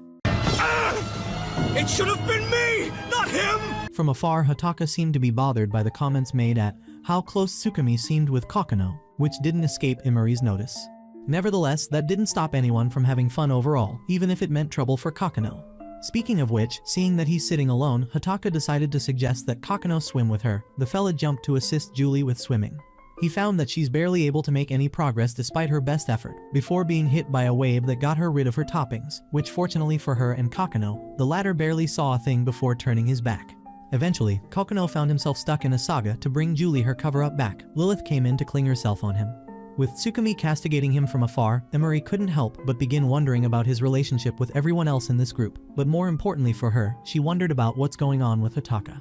It should have been me, not him! From afar, Hataka seemed to be bothered by the comments made at how close Tsukumi seemed with Kokonoe, which didn't escape Emori's notice. Nevertheless, that didn't stop anyone from having fun overall, even if it meant trouble for Kokonoe. Speaking of which, seeing that he's sitting alone, Hataka decided to suggest that Kokonoe swim with her. The fella jumped to assist Julie with swimming. He found that she's barely able to make any progress despite her best effort, before being hit by a wave that got her rid of her toppings, which fortunately for her and Kokonoe, the latter barely saw a thing before turning his back. Eventually, Kokonoe found himself stuck in a saga to bring Julie her cover-up back. Lilith came in to cling herself on him. With Tsukumi castigating him from afar, Emori couldn't help but begin wondering about his relationship with everyone else in this group, but more importantly for her, she wondered about what's going on with Hataka.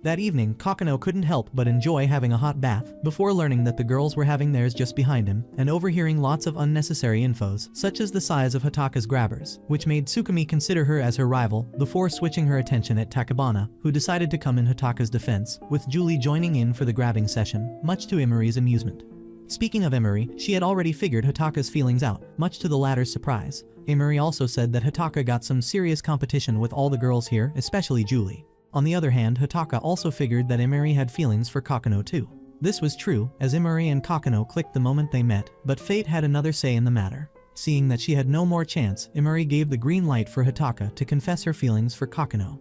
That evening, Kokonoe couldn't help but enjoy having a hot bath, before learning that the girls were having theirs just behind him, and overhearing lots of unnecessary infos, such as the size of Hataka's grabbers, which made Tsukumi consider her as her rival, before switching her attention at Takabana, who decided to come in Hataka's defense, with Julie joining in for the grabbing session, much to Emori's amusement. Speaking of Emori, she had already figured Hataka's feelings out, much to the latter's surprise. Emori also said that Hataka got some serious competition with all the girls here, especially Julie. On the other hand, Hataka also figured that Emori had feelings for Kokonoe too. This was true, as Emori and Kokonoe clicked the moment they met, but fate had another say in the matter. Seeing that she had no more chance, Emori gave the green light for Hataka to confess her feelings for Kokonoe.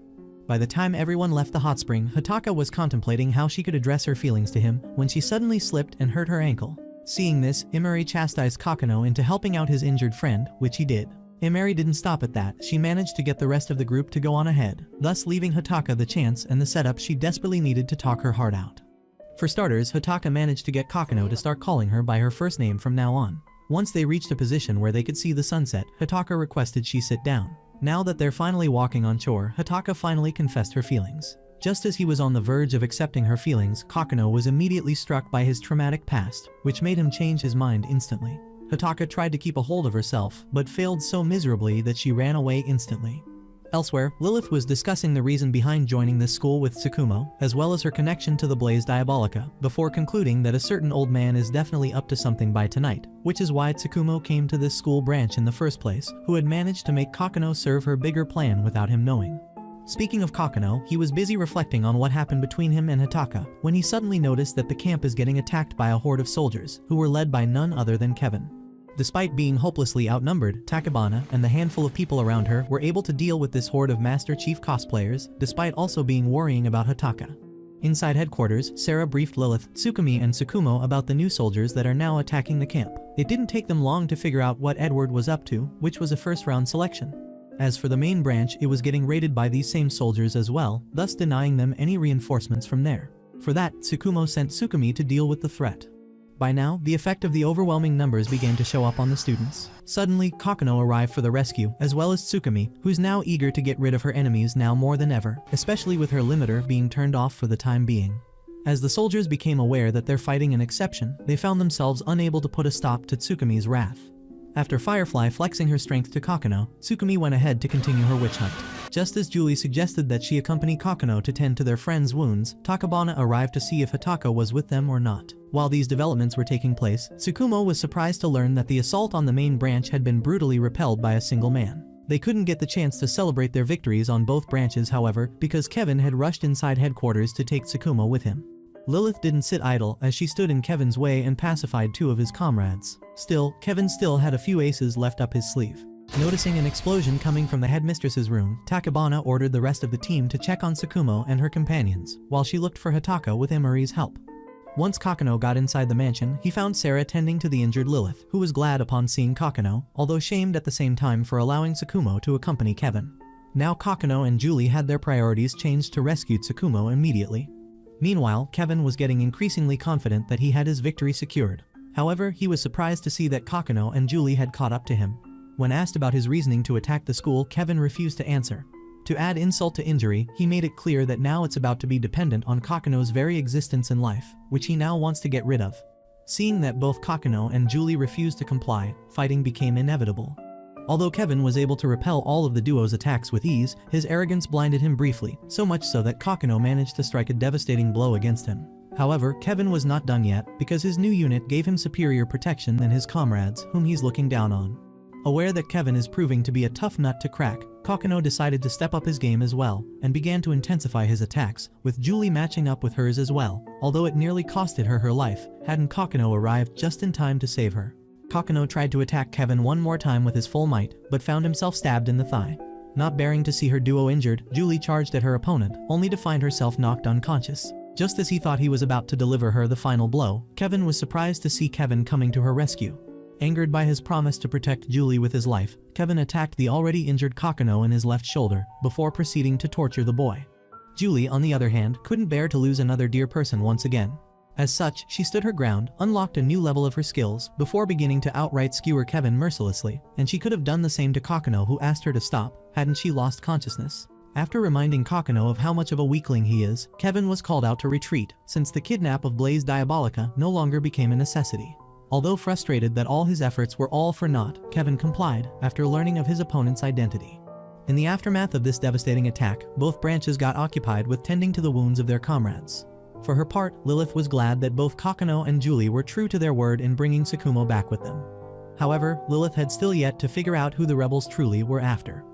By the time everyone left the hot spring, Hataka was contemplating how she could address her feelings to him when she suddenly slipped and hurt her ankle. Seeing this, Emori chastised Kokonoe into helping out his injured friend, which he did. Emori didn't stop at that, she managed to get the rest of the group to go on ahead, thus leaving Hataka the chance and the setup she desperately needed to talk her heart out. For starters, Hataka managed to get Kokonoe to start calling her by her first name from now on. Once they reached a position where they could see the sunset, Hataka requested she sit down. Now that they're finally walking on shore, Hataka finally confessed her feelings. Just as he was on the verge of accepting her feelings, Kokonoe was immediately struck by his traumatic past, which made him change his mind instantly. Hataka tried to keep a hold of herself, but failed so miserably that she ran away instantly. Elsewhere, Lilith was discussing the reason behind joining this school with Tsukumo, as well as her connection to the Blaze Diabolica, before concluding that a certain old man is definitely up to something by tonight, which is why Tsukumo came to this school branch in the first place, who had managed to make Kokono serve her bigger plan without him knowing. Speaking of Kokono, he was busy reflecting on what happened between him and Hitaka, when he suddenly noticed that the camp is getting attacked by a horde of soldiers, who were led by none other than Kevin. Despite being hopelessly outnumbered, Takebana and the handful of people around her were able to deal with this horde of Master Chief cosplayers, despite also being worrying about Hitaka. Inside headquarters, Sarah briefed Lilith, Tsukumi and Tsukumo about the new soldiers that are now attacking the camp. It didn't take them long to figure out what Edward was up to, which was a first-round selection. As for the main branch, it was getting raided by these same soldiers as well, thus denying them any reinforcements from there. For that, Tsukumo sent Tsukumi to deal with the threat. By now, the effect of the overwhelming numbers began to show up on the students. Suddenly, Kokono arrived for the rescue, as well as Tsukumi, who's now eager to get rid of her enemies now more than ever, especially with her limiter being turned off for the time being. As the soldiers became aware that they're fighting an exception, they found themselves unable to put a stop to Tsukumi's wrath. After Firefly flexing her strength to Kokono, Tsukumi went ahead to continue her witch hunt. Just as Julie suggested that she accompany Kokono to tend to their friends' wounds, Takebana arrived to see if Hitaka was with them or not. While these developments were taking place, Tsukumo was surprised to learn that the assault on the main branch had been brutally repelled by a single man. They couldn't get the chance to celebrate their victories on both branches, however, because Kevin had rushed inside headquarters to take Tsukumo with him. Lilith didn't sit idle as she stood in Kevin's way and pacified two of his comrades. Still, Kevin still had a few aces left up his sleeve. Noticing an explosion coming from the headmistress's room, Takebana ordered the rest of the team to check on Tsukumo and her companions, while she looked for Hitaka with Emery's help. Once Kokono got inside the mansion, he found Sarah tending to the injured Lilith, who was glad upon seeing Kokono, although shamed at the same time for allowing Tsukumo to accompany Kevin. Now Kokono and Julie had their priorities changed to rescue Tsukumo immediately. Meanwhile, Kevin was getting increasingly confident that he had his victory secured. However, he was surprised to see that Kokono and Julie had caught up to him. When asked about his reasoning to attack the school, Kevin refused to answer. To add insult to injury, he made it clear that now it's about to be dependent on Kokono's very existence in life, which he now wants to get rid of. Seeing that both Kokono and Julie refused to comply, fighting became inevitable. Although Kevin was able to repel all of the duo's attacks with ease, his arrogance blinded him briefly, so much so that Kokono managed to strike a devastating blow against him. However, Kevin was not done yet, because his new unit gave him superior protection than his comrades, whom he's looking down on. Aware that Kevin is proving to be a tough nut to crack, Kokono decided to step up his game as well, and began to intensify his attacks, with Julie matching up with hers as well, although it nearly costed her her life, hadn't Kokono arrived just in time to save her. Kokono tried to attack Kevin one more time with his full might, but found himself stabbed in the thigh. Not bearing to see her duo injured, Julie charged at her opponent, only to find herself knocked unconscious. Just as he thought he was about to deliver her the final blow, Kevin was surprised to see Kevin coming to her rescue. Angered by his promise to protect Julie with his life, Kevin attacked the already injured Kokono in his left shoulder, before proceeding to torture the boy. Julie, on the other hand, couldn't bear to lose another dear person once again. As such, she stood her ground, unlocked a new level of her skills, before beginning to outright skewer Kevin mercilessly, and she could have done the same to Kokono, who asked her to stop, hadn't she lost consciousness. After reminding Kokono of how much of a weakling he is, Kevin was called out to retreat, since the kidnap of Blaze Diabolica no longer became a necessity. Although frustrated that all his efforts were all for naught, Kevin complied, after learning of his opponent's identity. In the aftermath of this devastating attack, both branches got occupied with tending to the wounds of their comrades. For her part, Lilith was glad that both Kokono and Julie were true to their word in bringing Tsukumo back with them. However, Lilith had still yet to figure out who the rebels truly were after.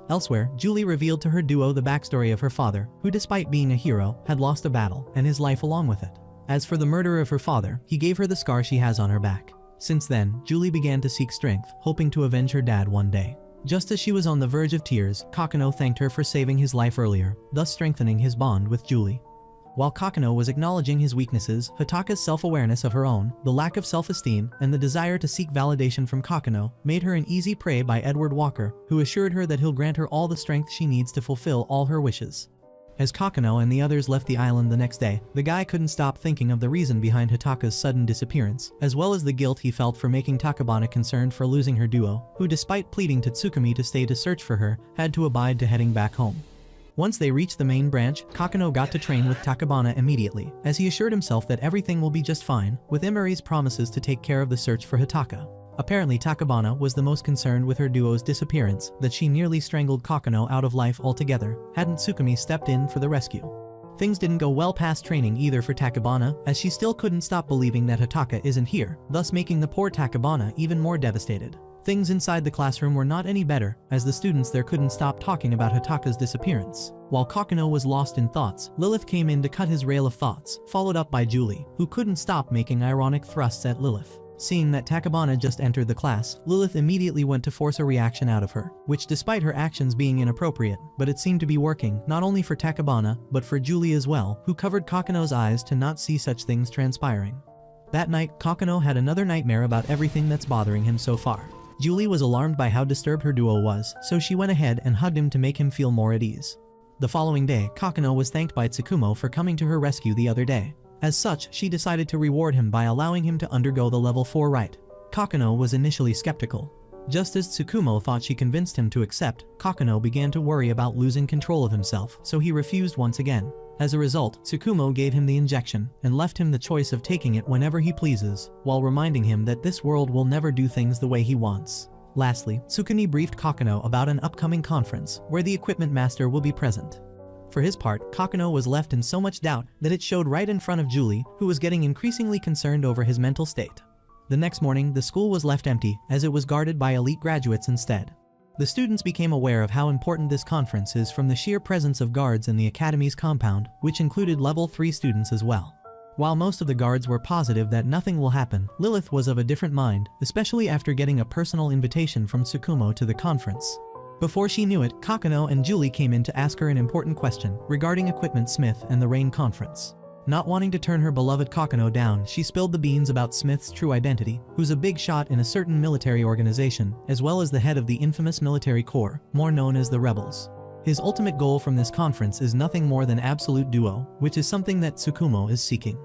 Elsewhere, Julie revealed to her duo the backstory of her father, who despite being a hero, had lost a battle, and his life along with it. As for the murder of her father, he gave her the scar she has on her back. Since then, Julie began to seek strength, hoping to avenge her dad one day. Just as she was on the verge of tears, Kokono thanked her for saving his life earlier, thus strengthening his bond with Julie. While Kokono was acknowledging his weaknesses, Hitaka's self-awareness of her own, the lack of self-esteem, and the desire to seek validation from Kokono made her an easy prey by Edward Walker, who assured her that he'll grant her all the strength she needs to fulfill all her wishes. As Kokono and the others left the island the next day, the guy couldn't stop thinking of the reason behind Hitaka's sudden disappearance, as well as the guilt he felt for making Takebana concerned for losing her duo, who despite pleading to Tsukumi to stay to search for her, had to abide to heading back home. Once they reached the main branch, Kokono got to train with Takebana immediately, as he assured himself that everything will be just fine, with Emery's promises to take care of the search for Hitaka. Apparently Takabana was the most concerned with her duo's disappearance that she nearly strangled Kokono out of life altogether, hadn't Tsukumi stepped in for the rescue. Things didn't go well past training either for Takabana, as she still couldn't stop believing that Hataka isn't here, thus making the poor Takabana even more devastated. Things inside the classroom were not any better, as the students there couldn't stop talking about Hataka's disappearance. While Kokono was lost in thoughts, Lilith came in to cut his rail of thoughts, followed up by Julie, who couldn't stop making ironic thrusts at Lilith. Seeing that Takabana just entered the class, Lilith immediately went to force a reaction out of her, which despite her actions being inappropriate, but it seemed to be working not only for Takabana, but for Julie as well, who covered Kokono's eyes to not see such things transpiring. That night, Kokono had another nightmare about everything that's bothering him so far. Julie was alarmed by how disturbed her duo was, so she went ahead and hugged him to make him feel more at ease. The following day, Kokono was thanked by Tsukumo for coming to her rescue the other day. As such, she decided to reward him by allowing him to undergo the level 4 rite. Kokono was initially skeptical. Just as Tsukumo thought she convinced him to accept, Kokono began to worry about losing control of himself, so he refused once again. As a result, Tsukumo gave him the injection and left him the choice of taking it whenever he pleases, while reminding him that this world will never do things the way he wants. Lastly, Tsukuni briefed Kokono about an upcoming conference where the equipment master will be present. For his part, Kokono was left in so much doubt that it showed right in front of Julie, who was getting increasingly concerned over his mental state. The next morning, the school was left empty, as it was guarded by elite graduates instead. The students became aware of how important this conference is from the sheer presence of guards in the academy's compound, which included level 3 students as well. While most of the guards were positive that nothing will happen, Lilith was of a different mind, especially after getting a personal invitation from Tsukumo to the conference. Before she knew it, Kokono and Julie came in to ask her an important question regarding Equipment Smith and the Rain Conference. Not wanting to turn her beloved Kokono down, she spilled the beans about Smith's true identity, who's a big shot in a certain military organization, as well as the head of the infamous military corps, more known as the Rebels. His ultimate goal from this conference is nothing more than absolute duo, which is something that Tsukumo is seeking.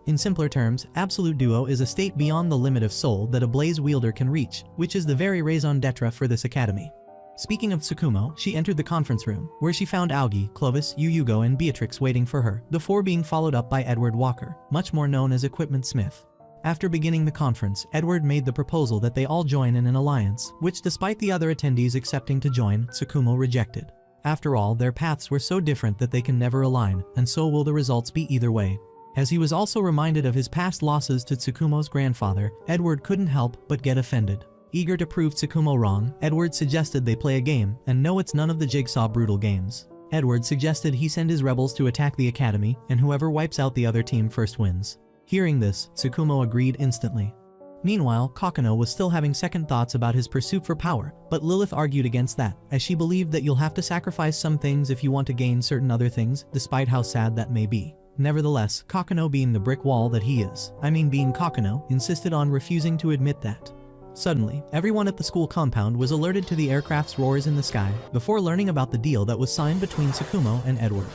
In simpler terms, absolute duo is a state beyond the limit of soul that a blaze wielder can reach, which is the very raison d'etre for this academy. Speaking of Tsukumo, she entered the conference room, where she found Aogi, Clovis, Yuyugo and Beatrix waiting for her, before being followed up by Edward Walker, much more known as Equipment Smith. After beginning the conference, Edward made the proposal that they all join in an alliance, which despite the other attendees accepting to join, Tsukumo rejected. After all, their paths were so different that they can never align, and so will the results be either way. As he was also reminded of his past losses to Tsukumo's grandfather, Edward couldn't help but get offended. Eager to prove Tsukumo wrong, Edward suggested they play a game, and no, it's none of the Jigsaw brutal games. Edward suggested he send his rebels to attack the academy, and whoever wipes out the other team first wins. Hearing this, Tsukumo agreed instantly. Meanwhile, Kokono was still having second thoughts about his pursuit for power, but Lilith argued against that, as she believed that you'll have to sacrifice some things if you want to gain certain other things, despite how sad that may be. Nevertheless, Kokono, being the brick wall that he is, being Kokono, insisted on refusing to admit that. Suddenly, everyone at the school compound was alerted to the aircraft's roars in the sky, before learning about the deal that was signed between Tsukumo and Edward.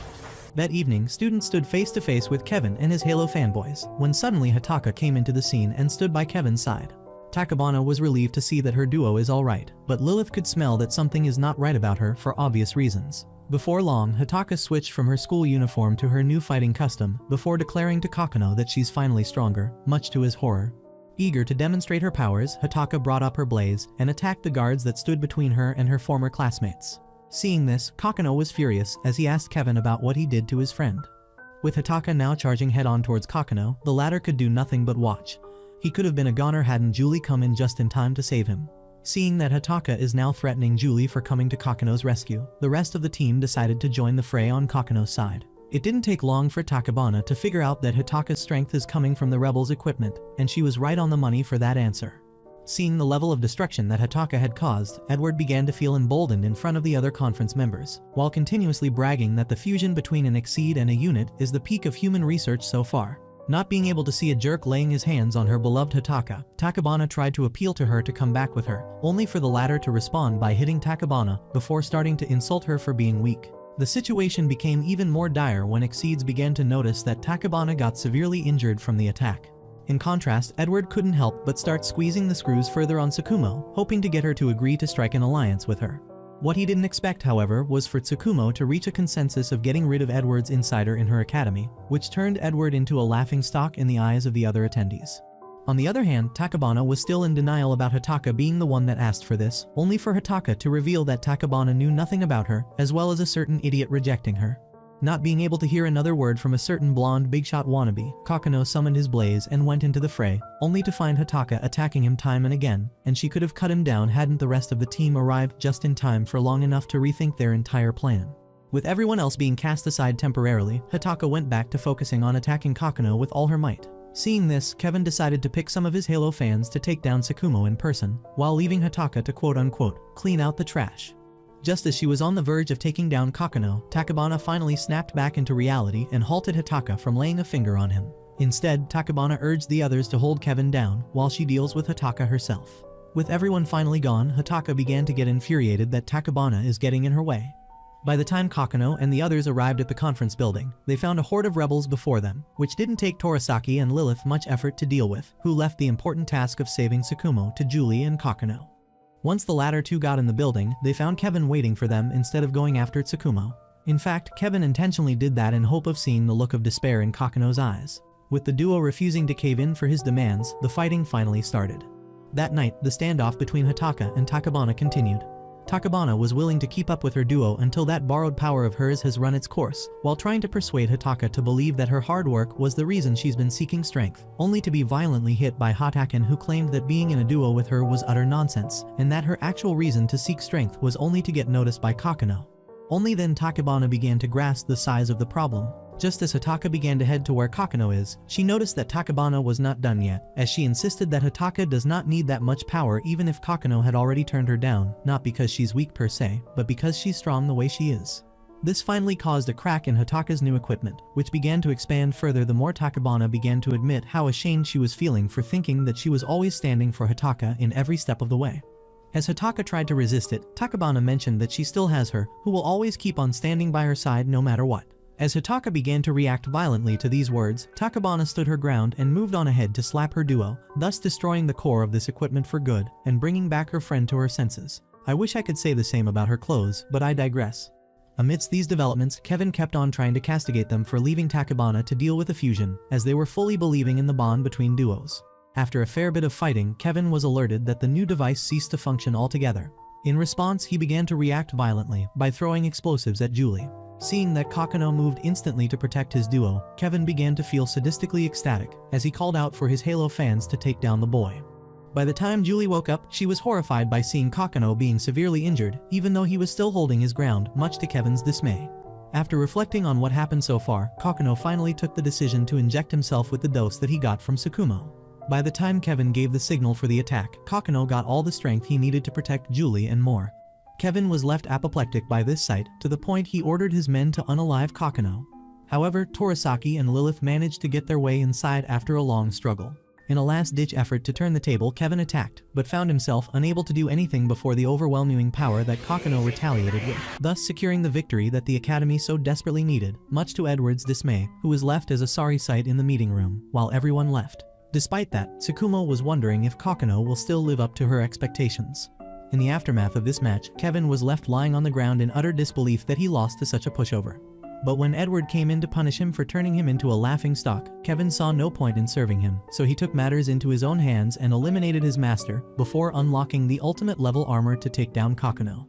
That evening, students stood face to face with Kevin and his Halo fanboys, when suddenly Hataka came into the scene and stood by Kevin's side. Takabana was relieved to see that her duo is alright, but Lilith could smell that something is not right about her for obvious reasons. Before long, Hataka switched from her school uniform to her new fighting custom, before declaring to Kokono that she's finally stronger, much to his horror. Eager to demonstrate her powers, Hataka brought up her blaze and attacked the guards that stood between her and her former classmates. Seeing this, Kokono was furious as he asked Kevin about what he did to his friend. With Hataka now charging head-on towards Kokono, the latter could do nothing but watch. He could have been a goner hadn't Julie come in just in time to save him. Seeing that Hataka is now threatening Julie for coming to Kokono's rescue, the rest of the team decided to join the fray on Kokono's side. It didn't take long for Takabana to figure out that Hataka's strength is coming from the rebels' equipment, and she was right on the money for that answer. Seeing the level of destruction that Hataka had caused, Edward began to feel emboldened in front of the other conference members, while continuously bragging that the fusion between an Exceed and a unit is the peak of human research so far. Not being able to see a jerk laying his hands on her beloved Hataka, Takabana tried to appeal to her to come back with her, only for the latter to respond by hitting Takabana before starting to insult her for being weak. The situation became even more dire when Exceeds began to notice that Takabana got severely injured from the attack. In contrast, Edward couldn't help but start squeezing the screws further on Tsukumo, hoping to get her to agree to strike an alliance with her. What he didn't expect, however, was for Tsukumo to reach a consensus of getting rid of Edward's insider in her academy, which turned Edward into a laughingstock in the eyes of the other attendees. On the other hand, Takabana was still in denial about Hataka being the one that asked for this, only for Hataka to reveal that Takabana knew nothing about her, as well as a certain idiot rejecting her. Not being able to hear another word from a certain blonde bigshot wannabe, Kokonoe summoned his blaze and went into the fray, only to find Hataka attacking him time and again, and she could have cut him down hadn't the rest of the team arrived just in time for long enough to rethink their entire plan. With everyone else being cast aside temporarily, Hataka went back to focusing on attacking Kokonoe with all her might. Seeing this, Kevin decided to pick some of his Halo fans to take down Tsukumo in person, while leaving Hataka to quote-unquote clean out the trash. Just as she was on the verge of taking down Kokonoe, Takabana finally snapped back into reality and halted Hataka from laying a finger on him. Instead, Takabana urged the others to hold Kevin down while she deals with Hataka herself. With everyone finally gone, Hataka began to get infuriated that Takabana is getting in her way. By the time Kokonoe and the others arrived at the conference building, they found a horde of rebels before them, which didn't take Torasaki and Lilith much effort to deal with, who left the important task of saving Tsukumo to Julie and Kokonoe. Once the latter two got in the building, they found Kevin waiting for them instead of going after Tsukumo. In fact, Kevin intentionally did that in hope of seeing the look of despair in Kokonoe's eyes. With the duo refusing to cave in for his demands, the fighting finally started. That night, the standoff between Hataka and Takabana continued. Takabana was willing to keep up with her duo until that borrowed power of hers has run its course, while trying to persuade Hataka to believe that her hard work was the reason she's been seeking strength, only to be violently hit by Hataken, who claimed that being in a duo with her was utter nonsense, and that her actual reason to seek strength was only to get noticed by Kokonoe. Only then Takabana began to grasp the size of the problem. Just as Hataka began to head to where Kokonoe is, she noticed that Takabana was not done yet, as she insisted that Hataka does not need that much power even if Kokonoe had already turned her down, not because she's weak per se, but because she's strong the way she is. This finally caused a crack in Hataka's new equipment, which began to expand further the more Takabana began to admit how ashamed she was feeling for thinking that she was always standing for Hataka in every step of the way. As Hataka tried to resist it, Takabana mentioned that she still has her, who will always keep on standing by her side no matter what. As Hataka began to react violently to these words, Takabana stood her ground and moved on ahead to slap her duo, thus destroying the core of this equipment for good, and bringing back her friend to her senses. I wish I could say the same about her clothes, but I digress. Amidst these developments, Kevin kept on trying to castigate them for leaving Takabana to deal with the fusion, as they were fully believing in the bond between duos. After a fair bit of fighting, Kevin was alerted that the new device ceased to function altogether. In response, he began to react violently by throwing explosives at Julie. Seeing that Kokonoe moved instantly to protect his duo, Kevin began to feel sadistically ecstatic as he called out for his Halo fans to take down the boy. By the time Julie woke up, she was horrified by seeing Kokonoe being severely injured, even though he was still holding his ground, much to Kevin's dismay. After reflecting on what happened so far, Kokonoe finally took the decision to inject himself with the dose that he got from Tsukumo. By the time Kevin gave the signal for the attack, Kokonoe got all the strength he needed to protect Julie and more. Kevin was left apoplectic by this sight, to the point he ordered his men to unalive Kokonoe. However, Torasaki and Lilith managed to get their way inside after a long struggle. In a last-ditch effort to turn the table, Kevin attacked, but found himself unable to do anything before the overwhelming power that Kokonoe retaliated with, thus securing the victory that the Academy so desperately needed, much to Edward's dismay, who was left as a sorry sight in the meeting room, while everyone left. Despite that, Tsukumo was wondering if Kokonoe will still live up to her expectations. In the aftermath of this match, Kevin was left lying on the ground in utter disbelief that he lost to such a pushover. But when Edward came in to punish him for turning him into a laughingstock, Kevin saw no point in serving him, so he took matters into his own hands and eliminated his master, before unlocking the ultimate level armor to take down Kokonoe.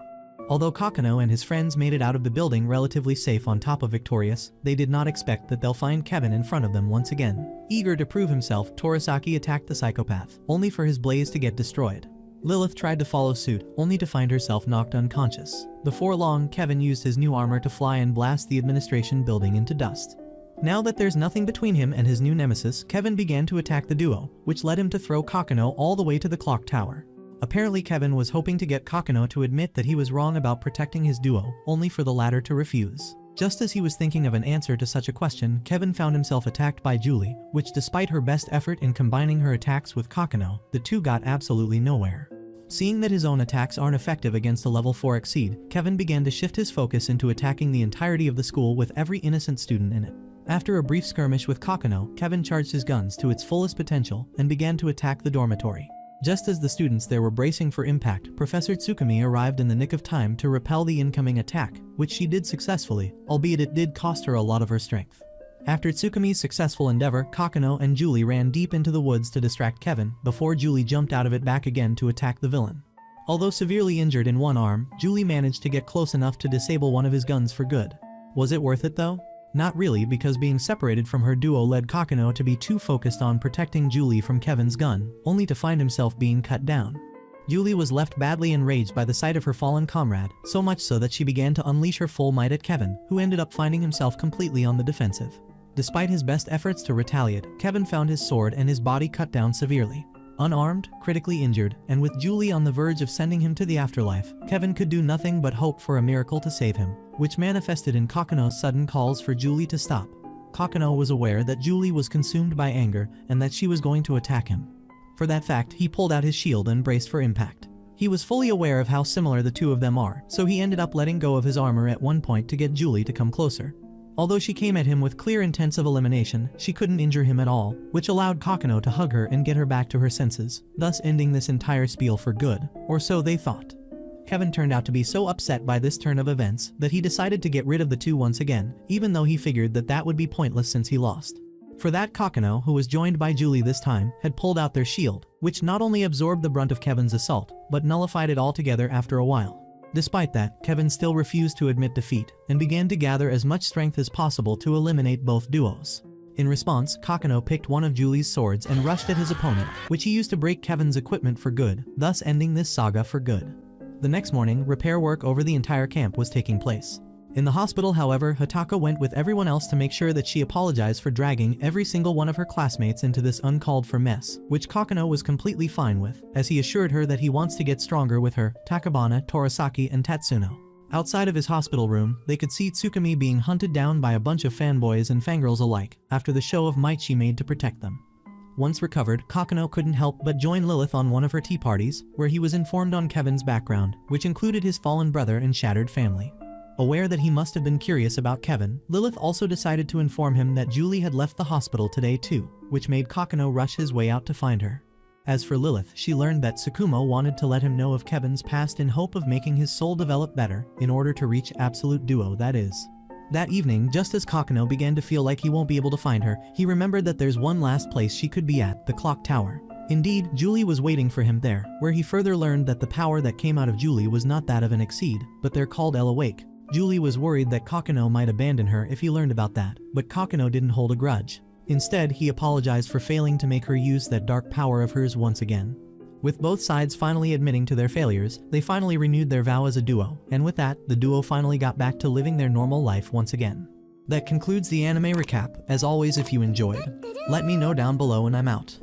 Although Kokonoe and his friends made it out of the building relatively safe on top of victorious, they did not expect that they'll find Kevin in front of them once again. Eager to prove himself, Torasaki attacked the psychopath, only for his blaze to get destroyed. Lilith tried to follow suit, only to find herself knocked unconscious. Before long, Kevin used his new armor to fly and blast the administration building into dust. Now that there's nothing between him and his new nemesis, Kevin began to attack the duo, which led him to throw Kokonoe all the way to the clock tower. Apparently Kevin was hoping to get Kokonoe to admit that he was wrong about protecting his duo, only for the latter to refuse. Just as he was thinking of an answer to such a question, Kevin found himself attacked by Julie, which despite her best effort in combining her attacks with Kokonoe, the two got absolutely nowhere. Seeing that his own attacks aren't effective against a level 4 exceed, Kevin began to shift his focus into attacking the entirety of the school with every innocent student in it. After a brief skirmish with Kokonoe, Kevin charged his guns to its fullest potential and began to attack the dormitory. Just as the students there were bracing for impact, Professor Tsukumi arrived in the nick of time to repel the incoming attack, which she did successfully, albeit it did cost her a lot of her strength. After Tsukumi's successful endeavor, Kokono and Julie ran deep into the woods to distract Kevin before Julie jumped out of it back again to attack the villain. Although severely injured in one arm, Julie managed to get close enough to disable one of his guns for good. Was it worth it though? Not really, because being separated from her duo led Kokono to be too focused on protecting Julie from Kevin's gun, only to find himself being cut down. Julie was left badly enraged by the sight of her fallen comrade, so much so that she began to unleash her full might at Kevin, who ended up finding himself completely on the defensive. Despite his best efforts to retaliate, Kevin found his sword and his body cut down severely. Unarmed, critically injured, and with Julie on the verge of sending him to the afterlife, Kevin could do nothing but hope for a miracle to save him, which manifested in Kokono's sudden calls for Julie to stop. Kokono was aware that Julie was consumed by anger and that she was going to attack him. For that fact, he pulled out his shield and braced for impact. He was fully aware of how similar the two of them are, so he ended up letting go of his armor at one point to get Julie to come closer. Although she came at him with clear intents of elimination, she couldn't injure him at all, which allowed Kokono to hug her and get her back to her senses, thus ending this entire spiel for good, or so they thought. Kevin turned out to be so upset by this turn of events that he decided to get rid of the two once again, even though he figured that that would be pointless since he lost. For that, Kokono, who was joined by Julie this time, had pulled out their shield, which not only absorbed the brunt of Kevin's assault, but nullified it altogether after a while. Despite that, Kevin still refused to admit defeat, and began to gather as much strength as possible to eliminate both duos. In response, Kokono picked one of Julie's swords and rushed at his opponent, which he used to break Kevin's equipment for good, thus ending this saga for good. The next morning, repair work over the entire camp was taking place. In the hospital, however, Hataka went with everyone else to make sure that she apologized for dragging every single one of her classmates into this uncalled-for mess, which Kokono was completely fine with, as he assured her that he wants to get stronger with her, Takabana, Torasaki, and Tatsuno. Outside of his hospital room, they could see Tsukumi being hunted down by a bunch of fanboys and fangirls alike, after the show of might she made to protect them. Once recovered, Kokono couldn't help but join Lilith on one of her tea parties, where he was informed on Kevin's background, which included his fallen brother and shattered family. Aware that he must have been curious about Kevin, Lilith also decided to inform him that Julie had left the hospital today too, which made Kokono rush his way out to find her. As for Lilith, she learned that Tsukumo wanted to let him know of Kevin's past in hope of making his soul develop better, in order to reach absolute duo, that is. That evening, just as Kokono began to feel like he won't be able to find her, he remembered that there's one last place she could be at, the clock tower. Indeed, Julie was waiting for him there, where he further learned that the power that came out of Julie was not that of an Exceed, but they're called Awake. Julie was worried that Kokono might abandon her if he learned about that, but Kokono didn't hold a grudge. Instead, he apologized for failing to make her use that dark power of hers once again. With both sides finally admitting to their failures, they finally renewed their vow as a duo, and with that, the duo finally got back to living their normal life once again. That concludes the anime recap. As always, if you enjoyed, let me know down below and I'm out.